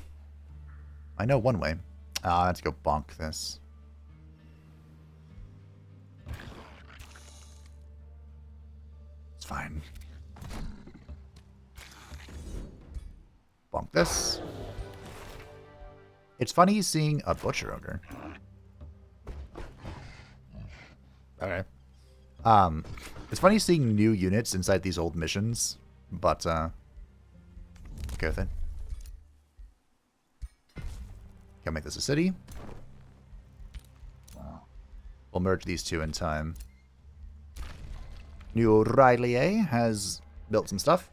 I know one way. I have to go bonk this. It's fine. Bonk this. It's funny seeing a butcher ogre. Okay. It's funny seeing new units inside these old missions, but go with it. Can make this a city. We'll merge these two in time. New Riley has built some stuff,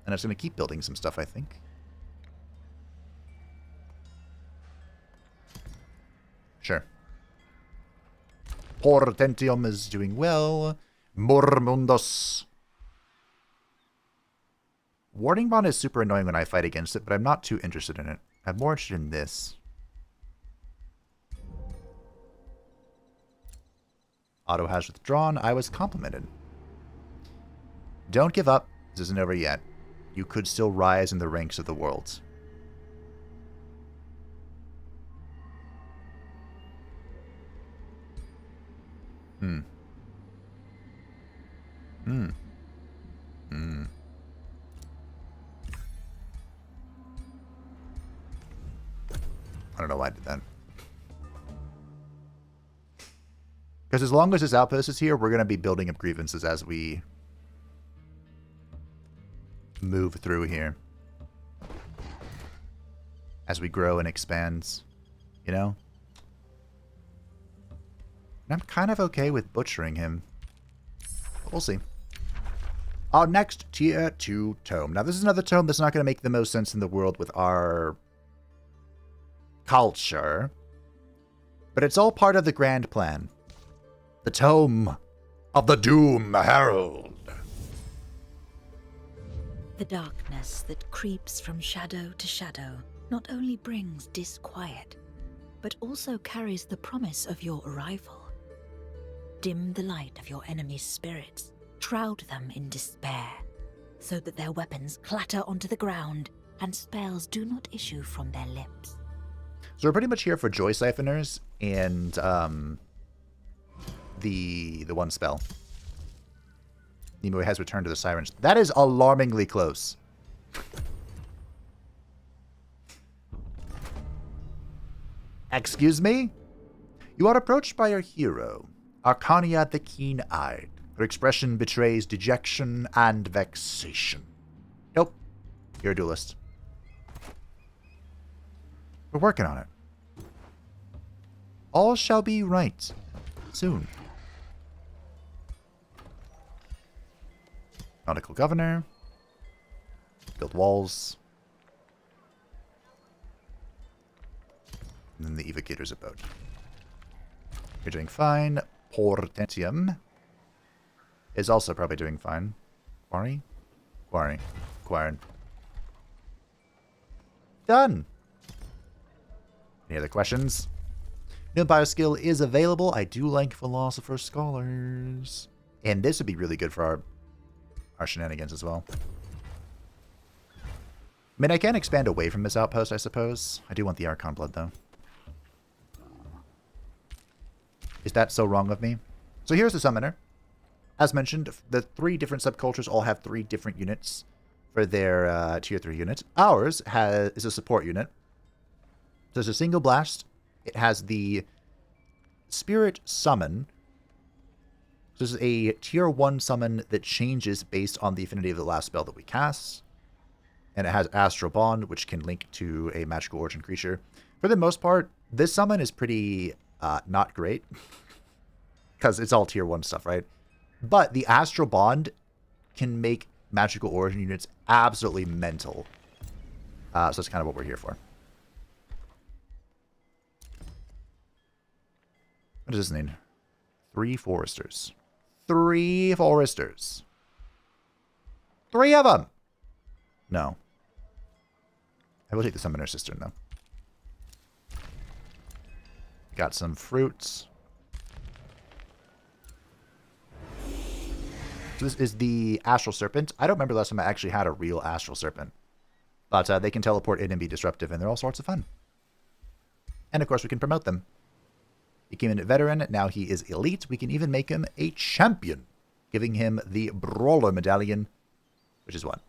and it's going to keep building some stuff, I think. Sure. Portentium is doing well. Mormundos. Warding Bond is super annoying when I fight against it, but I'm not too interested in it. I'm more interested in this. Otto has withdrawn. I was complimented. Don't give up. This isn't over yet. You could still rise in the ranks of the world. I don't know why I did that. Because as long as this outpost is here, we're going to be building up grievances as we move through here. As we grow and expand, you know? And I'm kind of okay with butchering him. But we'll see. Our next tier 2 tome. Now, this is another tome that's not going to make the most sense in the world with our culture. But it's all part of the grand plan. The Tome of the Doomherald. The darkness that creeps from shadow to shadow not only brings disquiet, but also carries the promise of your arrival. Dim the light of your enemy's spirits, shroud them in despair, so that their weapons clatter onto the ground and spells do not issue from their lips. So we're pretty much here for Joy Siphoners and the one spell. Nimue has returned to the Sirens. That is alarmingly close. Excuse me? You are approached by your hero, Arcania the Keen-Eyed. Her expression betrays dejection and vexation. Nope. You're a duelist. We're working on it. All shall be right. Soon. Nautical Governor. Build walls. And then the Evocator's Abode. You're doing fine. Portentium is also probably doing fine. Quarry? Quarry. Quarry. Done! Any other questions? New Bioskill is available. I do like Philosopher Scholars. And this would be really good for our shenanigans as well. I mean, I can expand away from this outpost, I suppose. I do want the Archon Blood, though. Is that so wrong of me? So here's the Summoner. As mentioned, the 3 different subcultures all have 3 different units for their tier 3 unit. Ours is a support unit. So it's a single blast. It has the Spirit Summon. So this is a tier 1 summon that changes based on the affinity of the last spell that we cast. And it has Astral Bond, which can link to a magical origin creature. For the most part, this summon is pretty not great. Because it's all tier 1 stuff, right? But the Astral Bond can make magical origin units absolutely mental. So that's kind of what we're here for. What does this mean? 3 Foresters. 3 Foresters. 3 of them! No. I will take the Summoner Cistern, though. Got some fruits. So this is the Astral Serpent. I don't remember the last time I actually had a real Astral Serpent. But they can teleport in and be disruptive, and they're all sorts of fun. And, of course, we can promote them. He came in at Veteran, now he is Elite. We can even make him a Champion, giving him the Brawler Medallion, which is what?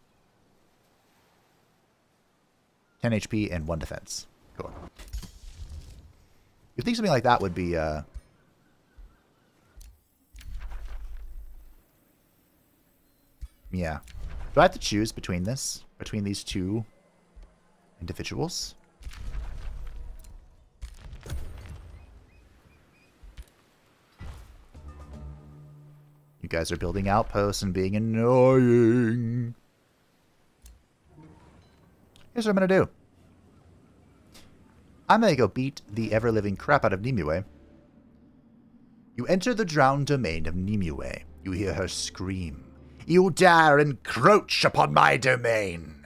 10 HP and 1 defense. Cool. You'd think something like that would be, yeah. Do I have to choose between these 2 individuals? You guys are building outposts and being annoying. Here's what I'm going to do. I'm going to go beat the ever-living crap out of Nimue. You enter the drowned domain of Nimue. You hear her scream. You dare encroach upon my domain.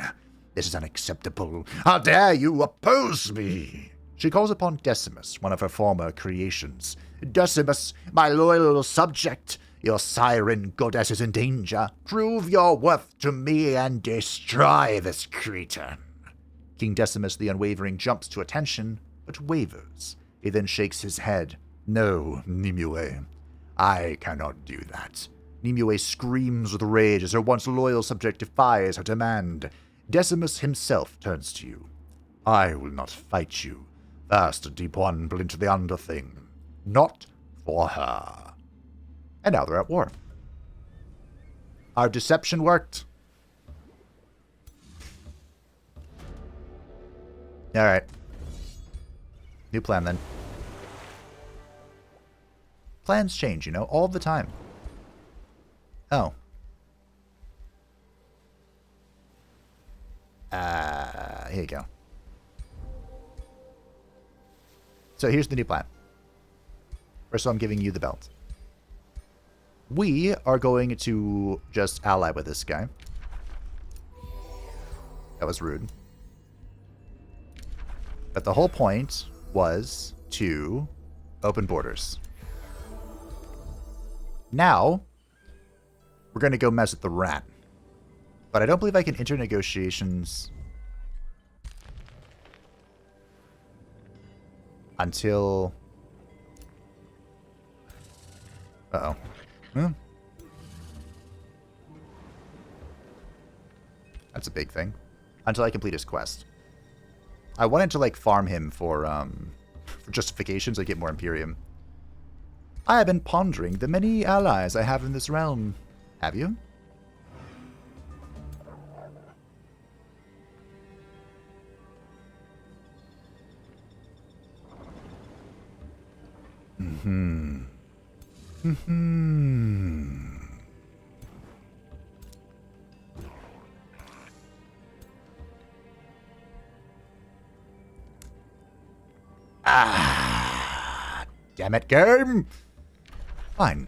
This is unacceptable. How dare you oppose me? She calls upon Decimus, one of her former creations. Decimus, my loyal subject, your siren goddess is in danger. Prove your worth to me and destroy this creature. King Decimus the Unwavering jumps to attention, but wavers. He then shakes his head. No, Nimue. I cannot do that. Nimue screams with rage as her once loyal subject defies her demand. Decimus himself turns to you. I will not fight you. First, deep one, Blint the Underthing. Not for her. And now they're at war. Our deception worked. Alright. New plan, then. Plans change, you know, all the time. Oh. Here you go. So here's the new plan. First of all, I'm giving you the belt. We are going to just ally with this guy. That was rude. But the whole point was to open borders. Now, we're going to go mess with the rat. But I don't believe I can enter negotiations until... Uh-oh. That's a big thing. Until I complete his quest. I wanted to, like, farm him for justifications. I get more Imperium. I have been pondering the many allies I have in this realm. Have you? Ah, damn it, game. Fine.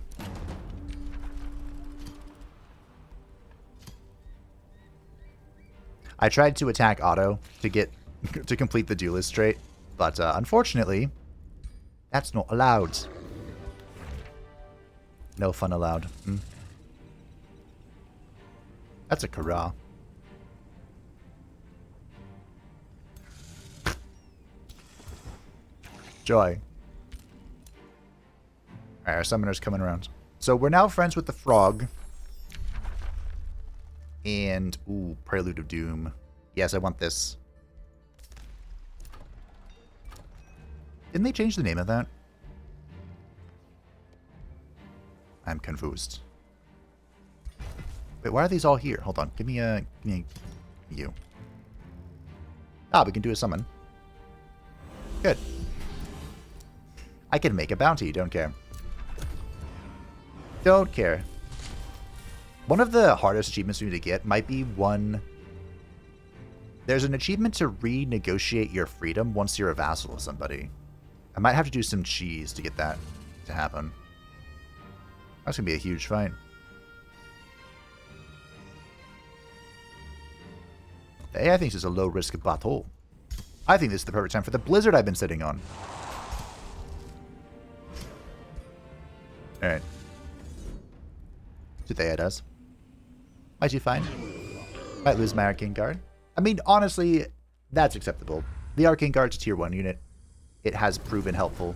I tried to attack Otto to complete the duelist trait, but unfortunately, that's not allowed. No fun allowed. That's a Kara. Joy. Alright, our summoner's coming around. So we're now friends with the frog. And, ooh, Prelude of Doom. Yes, I want this. Didn't they change the name of that? I'm confused. Wait, why are these all here? Hold on. Give me you. Ah, we can do a summon. Good. I can make a bounty. Don't care. Don't care. One of the hardest achievements we need to get might be one... There's an achievement to renegotiate your freedom once you're a vassal of somebody. I might have to do some cheese to get that to happen. That's going to be a huge fight. The AI thinks it's a low-risk battle. I think this is the perfect time for the blizzard I've been sitting on. Alright. Do the AI does. Might do fine. Might lose my Arcane Guard. I mean, honestly, that's acceptable. The Arcane Guard's a tier 1 unit. It has proven helpful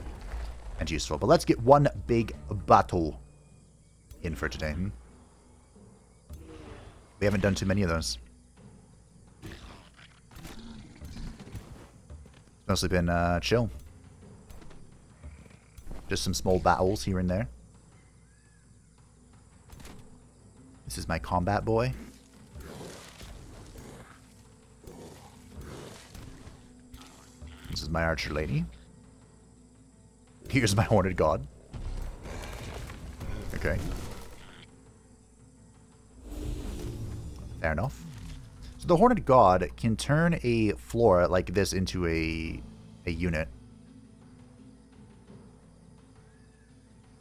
and useful. But let's get one big battle in for today. We haven't done too many of those. It's mostly been chill. Just some small battles here and there. This is my combat boy. This is my archer lady. Here's my horned god. Okay. Fair enough. So the horned god can turn a flora like this into a unit.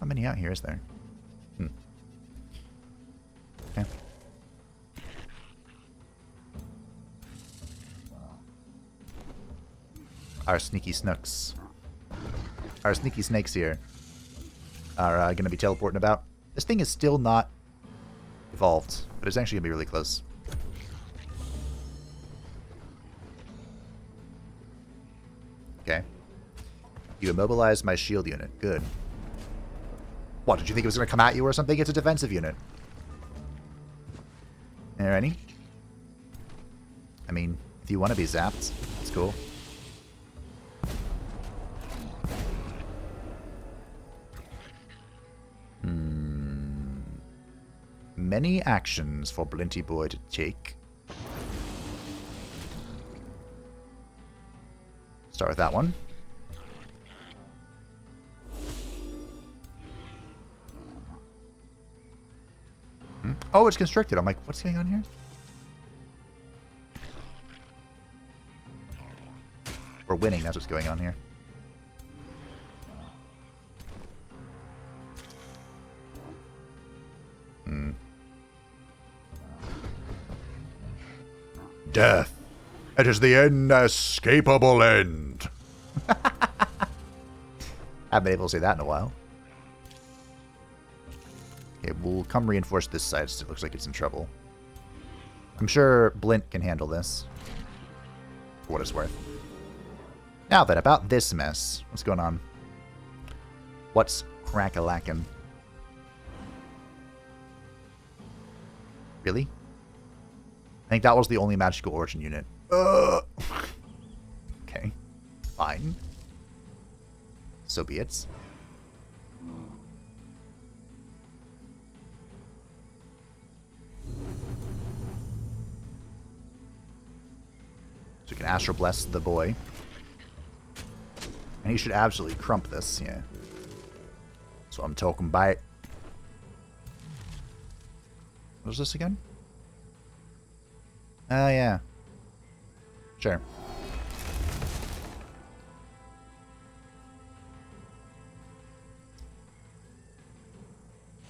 How many out here is there? Okay. Our sneaky snooks. Our sneaky snakes here are going to be teleporting about. This thing is still not evolved, but it's actually going to be really close. Okay. You immobilized my shield unit. Good. What, did you think it was going to come at you or something? It's a defensive unit. Alrighty. I mean, if you want to be zapped, it's cool. Many actions for Blinty Boy to take. Start with that one. Oh, it's constricted. I'm like, what's going on here? We're winning. That's what's going on here. Death. It is the inescapable end. Haven't been able to say that in a while. Okay, we'll come reinforce this side so it looks like it's in trouble. I'm sure Blint can handle this. For what it's worth. Now then, about this mess. What's going on? What's crack-a-lackin'? Really? I think that was the only magical origin unit. Okay. Fine. So be it. So we can Astral Bless the boy. And he should absolutely crump this, yeah. That's what I'm talking about. What was this again? Oh, yeah. Sure.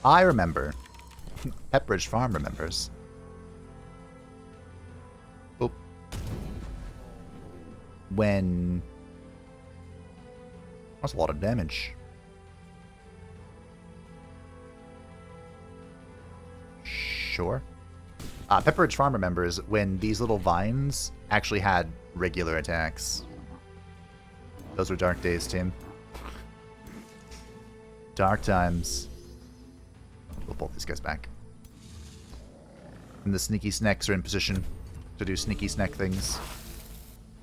I remember. Pepperidge Farm remembers. Oop. When... That's a lot of damage. Sure. Pepperidge Farm remembers when these little vines actually had regular attacks. Those were dark days, Tim. Dark times. We'll pull these guys back. And the sneaky snacks are in position to do sneaky snack things.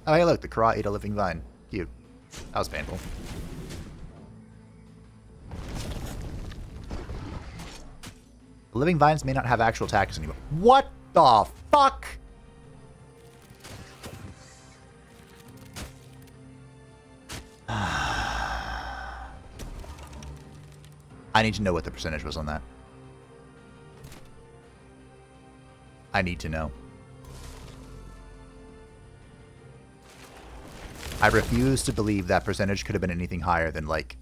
Oh, hey, look, the Kra ate a living vine. Cute. That was painful. The living vines may not have actual attacks anymore. What the fuck? I need to know what the percentage was on that. I need to know. I refuse to believe that percentage could have been anything higher than, like,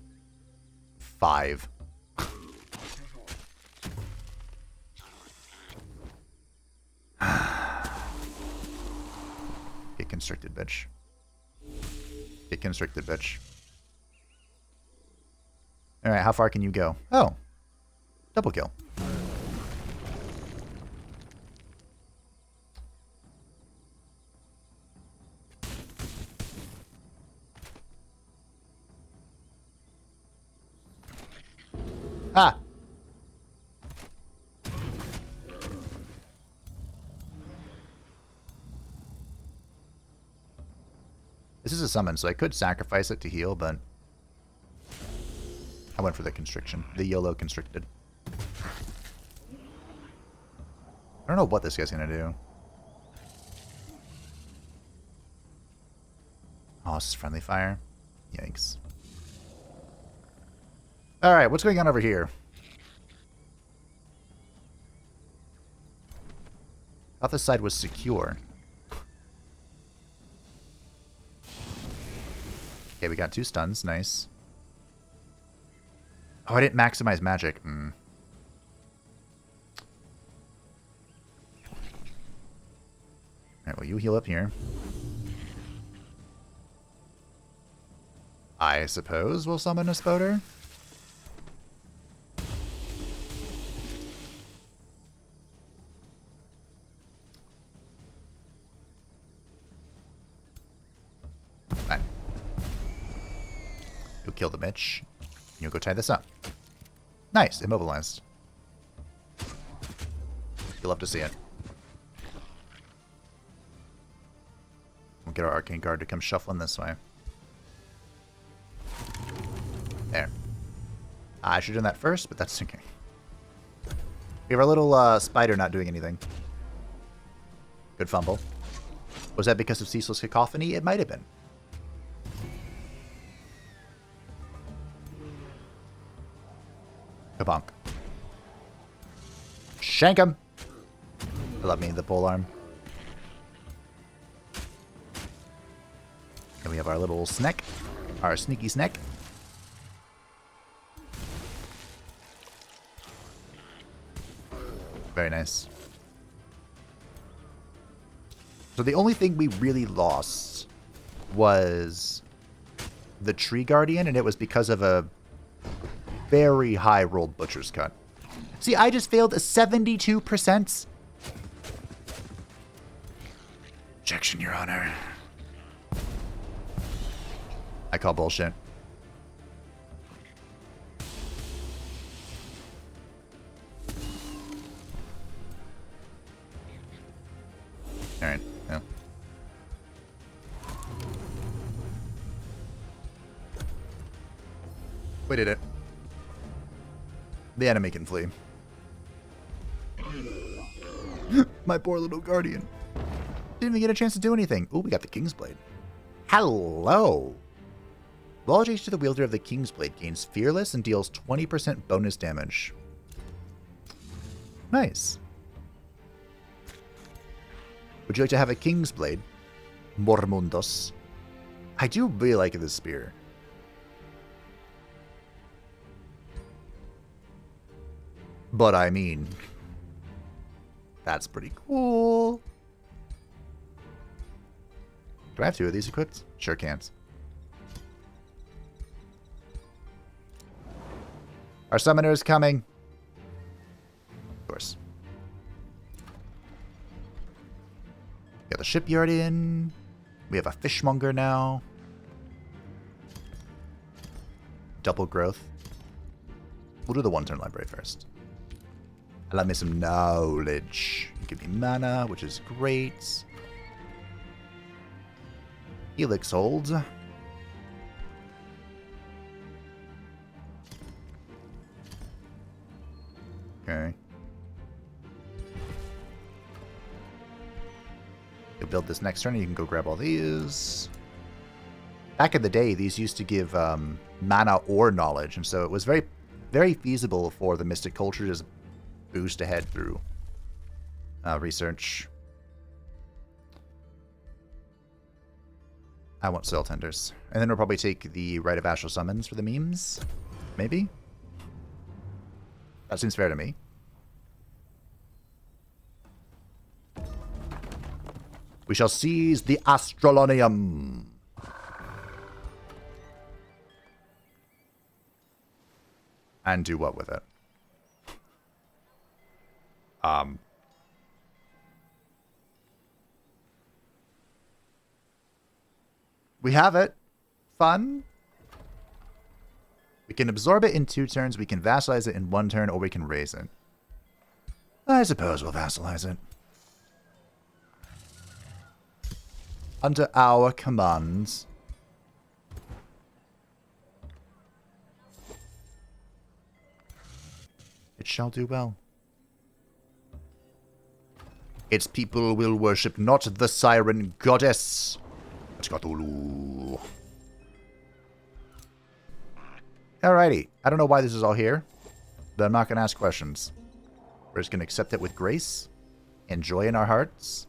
5. Get constricted, bitch. Get constricted, bitch. Alright, how far can you go? Oh. Double kill. Ah! This is a summon, so I could sacrifice it to heal, but I went for the constriction. The YOLO constricted. I don't know what this guy's gonna do. Oh, this is friendly fire. Yikes. Alright, what's going on over here? I thought this side was secure. Okay, we got 2 stuns. Nice. Oh, I didn't maximize magic. Alright, well, you heal up here. I suppose we'll summon a Spoder. Fine. You'll kill the Mitch. You'll go tie this up. Nice, immobilized. You'll love to see it. We'll get our Arcane Guard to come shuffling this way. There. I should have done that first, but that's okay. We have our little spider not doing anything. Good fumble. Was that because of Ceaseless Cacophony? It might have been. Kabonk. Shank him! I love me the polearm. And we have our little snack. Our sneaky snack. Very nice. So the only thing we really lost was the Tree Guardian, and it was because of a very high rolled Butcher's Cut. See, I just failed a 72%. Objection, Your Honor. I call bullshit. Alright, well. We did it. The enemy can flee. My poor little guardian. Didn't even get a chance to do anything. Ooh, we got the King's Blade. Hello! Knowledge to the wielder of the King's Blade gains Fearless and deals 20% bonus damage. Nice. Would you like to have a King's Blade? Mormundos. I do really like this spear. But I mean, that's pretty cool. Do I have 2 of these equipped? Sure can't. Our summoner is coming. Of course. Got the shipyard in. We have a fishmonger now. Double growth. We'll do the one-turn library first. Allow me some knowledge. Give me mana, which is great. Helix holds. Okay. You'll build this next turn and you can go grab all these. Back in the day, these used to give mana or knowledge, and so it was very, very feasible for the Mystic Culture to just boost ahead through research. I want Soil Tenders. And then we'll probably take the Rite of Astral Summons for the memes. Maybe? That seems fair to me. We shall seize the Astralonium. And do what with it? We have it. Fun. We can absorb it in 2 turns, we can vassalize it in 1 turn, or we can raise it. I suppose we'll vassalize it. Under our commands. It shall do well. Its people will worship not the siren goddess, but Cthulhu. Alrighty. I don't know why this is all here, but I'm not going to ask questions. We're just going to accept it with grace and joy in our hearts.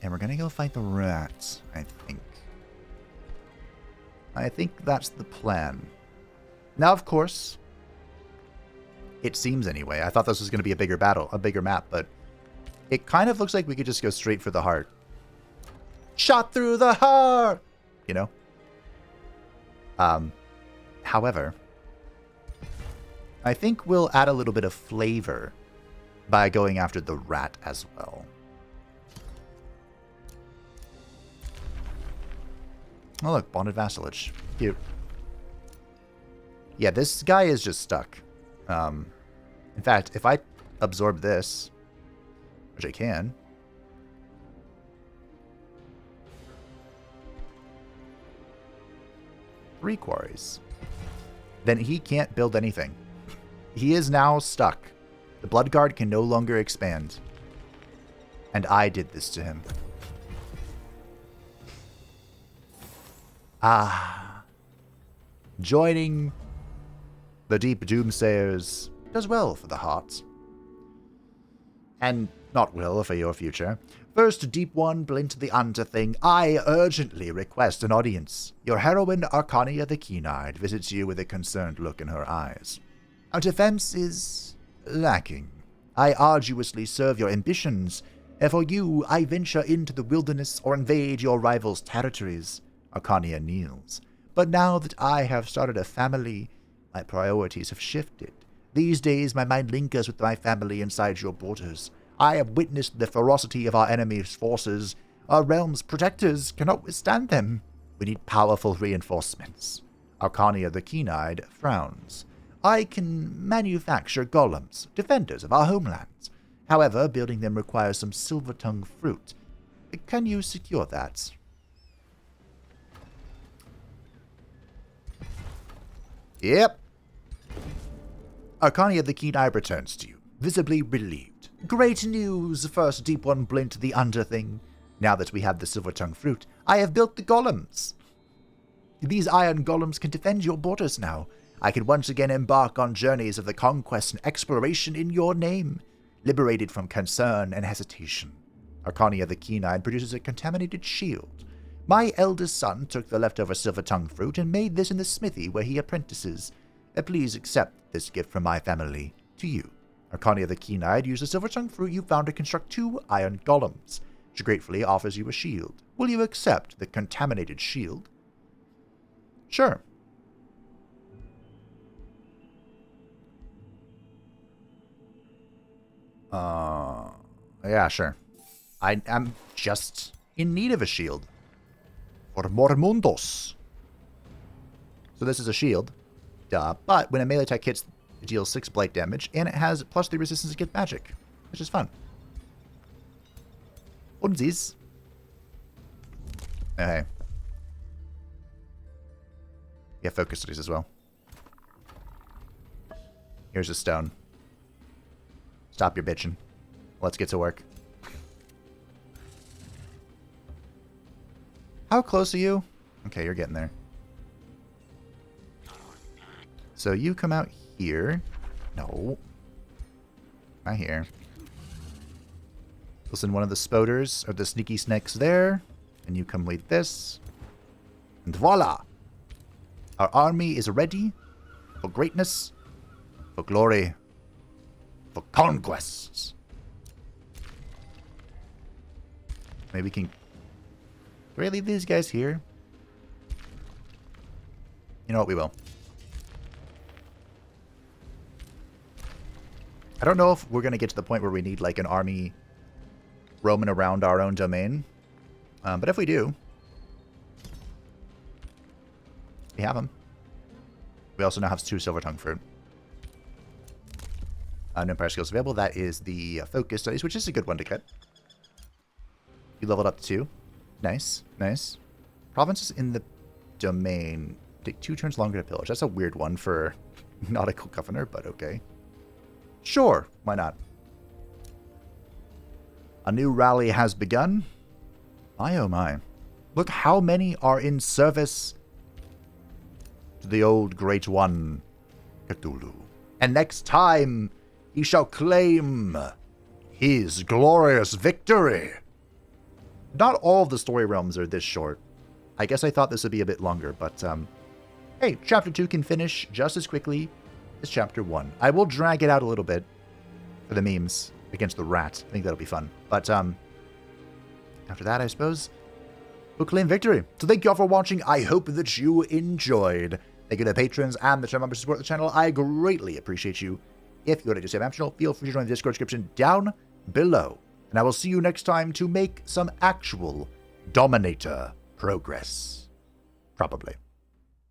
And we're going to go fight the rats, I think. I think that's the plan. Now, of course, it seems anyway. I thought this was going to be a bigger battle, a bigger map, but it kind of looks like we could just go straight for the heart. Shot through the heart! You know? However, I think we'll add a little bit of flavor by going after the rat as well. Oh look, bonded vassalage. Cute. Yeah, this guy is just stuck. In fact, if I absorb this, which I can, three quarries, then he can't build anything. He is now stuck. The Bloodguard can no longer expand. And I did this to him. Ah. Joining the deep doomsayers does well for the heart. And not well for your future. First, Deep One, Blint the Underthing, I urgently request an audience. Your heroine, Arcania the Keen-Eyed, visits you with a concerned look in her eyes. Our defense is lacking. I arduously serve your ambitions, and for you, I venture into the wilderness or invade your rival's territories. Arcania kneels. But now that I have started a family, my priorities have shifted. These days, my mind lingers with my family inside your borders. I have witnessed the ferocity of our enemy's forces. Our realm's protectors cannot withstand them. We need powerful reinforcements. Arcania the Keen-Eyed frowns. I can manufacture golems, defenders of our homelands. However, building them requires some silver-tongue fruit. Can you secure that? Yep. Arcania the Keen-Eyed returns to you, visibly relieved. Great news, first Deep One Blint the Underthing. Now that we have the silver-tongue fruit, I have built the golems. These iron golems can defend your borders now. I can once again embark on journeys of the conquest and exploration in your name, liberated from concern and hesitation. Arcania the Keen-Eyed produces a contaminated shield. My eldest son took the leftover silver-tongue fruit and made this in the smithy where he apprentices. Please accept this gift from my family to you. Arcania the Keen-Eyed used the silver-tongue fruit you found to construct 2 iron golems. She gratefully offers you a shield. Will you accept the contaminated shield? Sure. Yeah, sure. I am just in need of a shield. For Mormundos. So this is a shield. Duh. But when a melee attack hits, it deals 6 blight damage, and it has +3 resistance against magic, which is fun. Unsies. Okay. Yeah, focus studies as well. Here's a stone. Stop your bitching. Let's get to work. How close are you? Okay, you're getting there. So you come out here. No. Not here. We'll send one of the spoders, or the sneaky snakes there. And you come lead this. And voila! Our army is ready for greatness, for glory, for conquests. Maybe we can... Do I leave these guys here? You know what, we will. I don't know if we're going to get to the point where we need, like, an army roaming around our own domain. But if we do, we have them. We also now have 2 Silver Tongue Fruit. No Empire skills available. That is the Focus Studies, which is a good one to get. You leveled up to 2. Nice, nice. Provinces in the domain take 2 turns longer to pillage. That's a weird one for Nautical Governor, but okay. Sure, why not? A new rally has begun. My oh my. Look how many are in service to the old great one, Cthulhu. And next time, he shall claim his glorious victory. Not all of the story realms are this short. I guess I thought this would be a bit longer, but hey, Chapter 2 can finish just as quickly as Chapter 1. I will drag it out a little bit for the memes against the rat. I think that'll be fun. But after that, I suppose, we'll claim victory. So thank you all for watching. I hope that you enjoyed. Thank you to the patrons and the channel members who support the channel. I greatly appreciate you. If you would like to stay optional, feel free to join the Discord description down below. And I will see you next time to make some actual Dominator progress. Probably.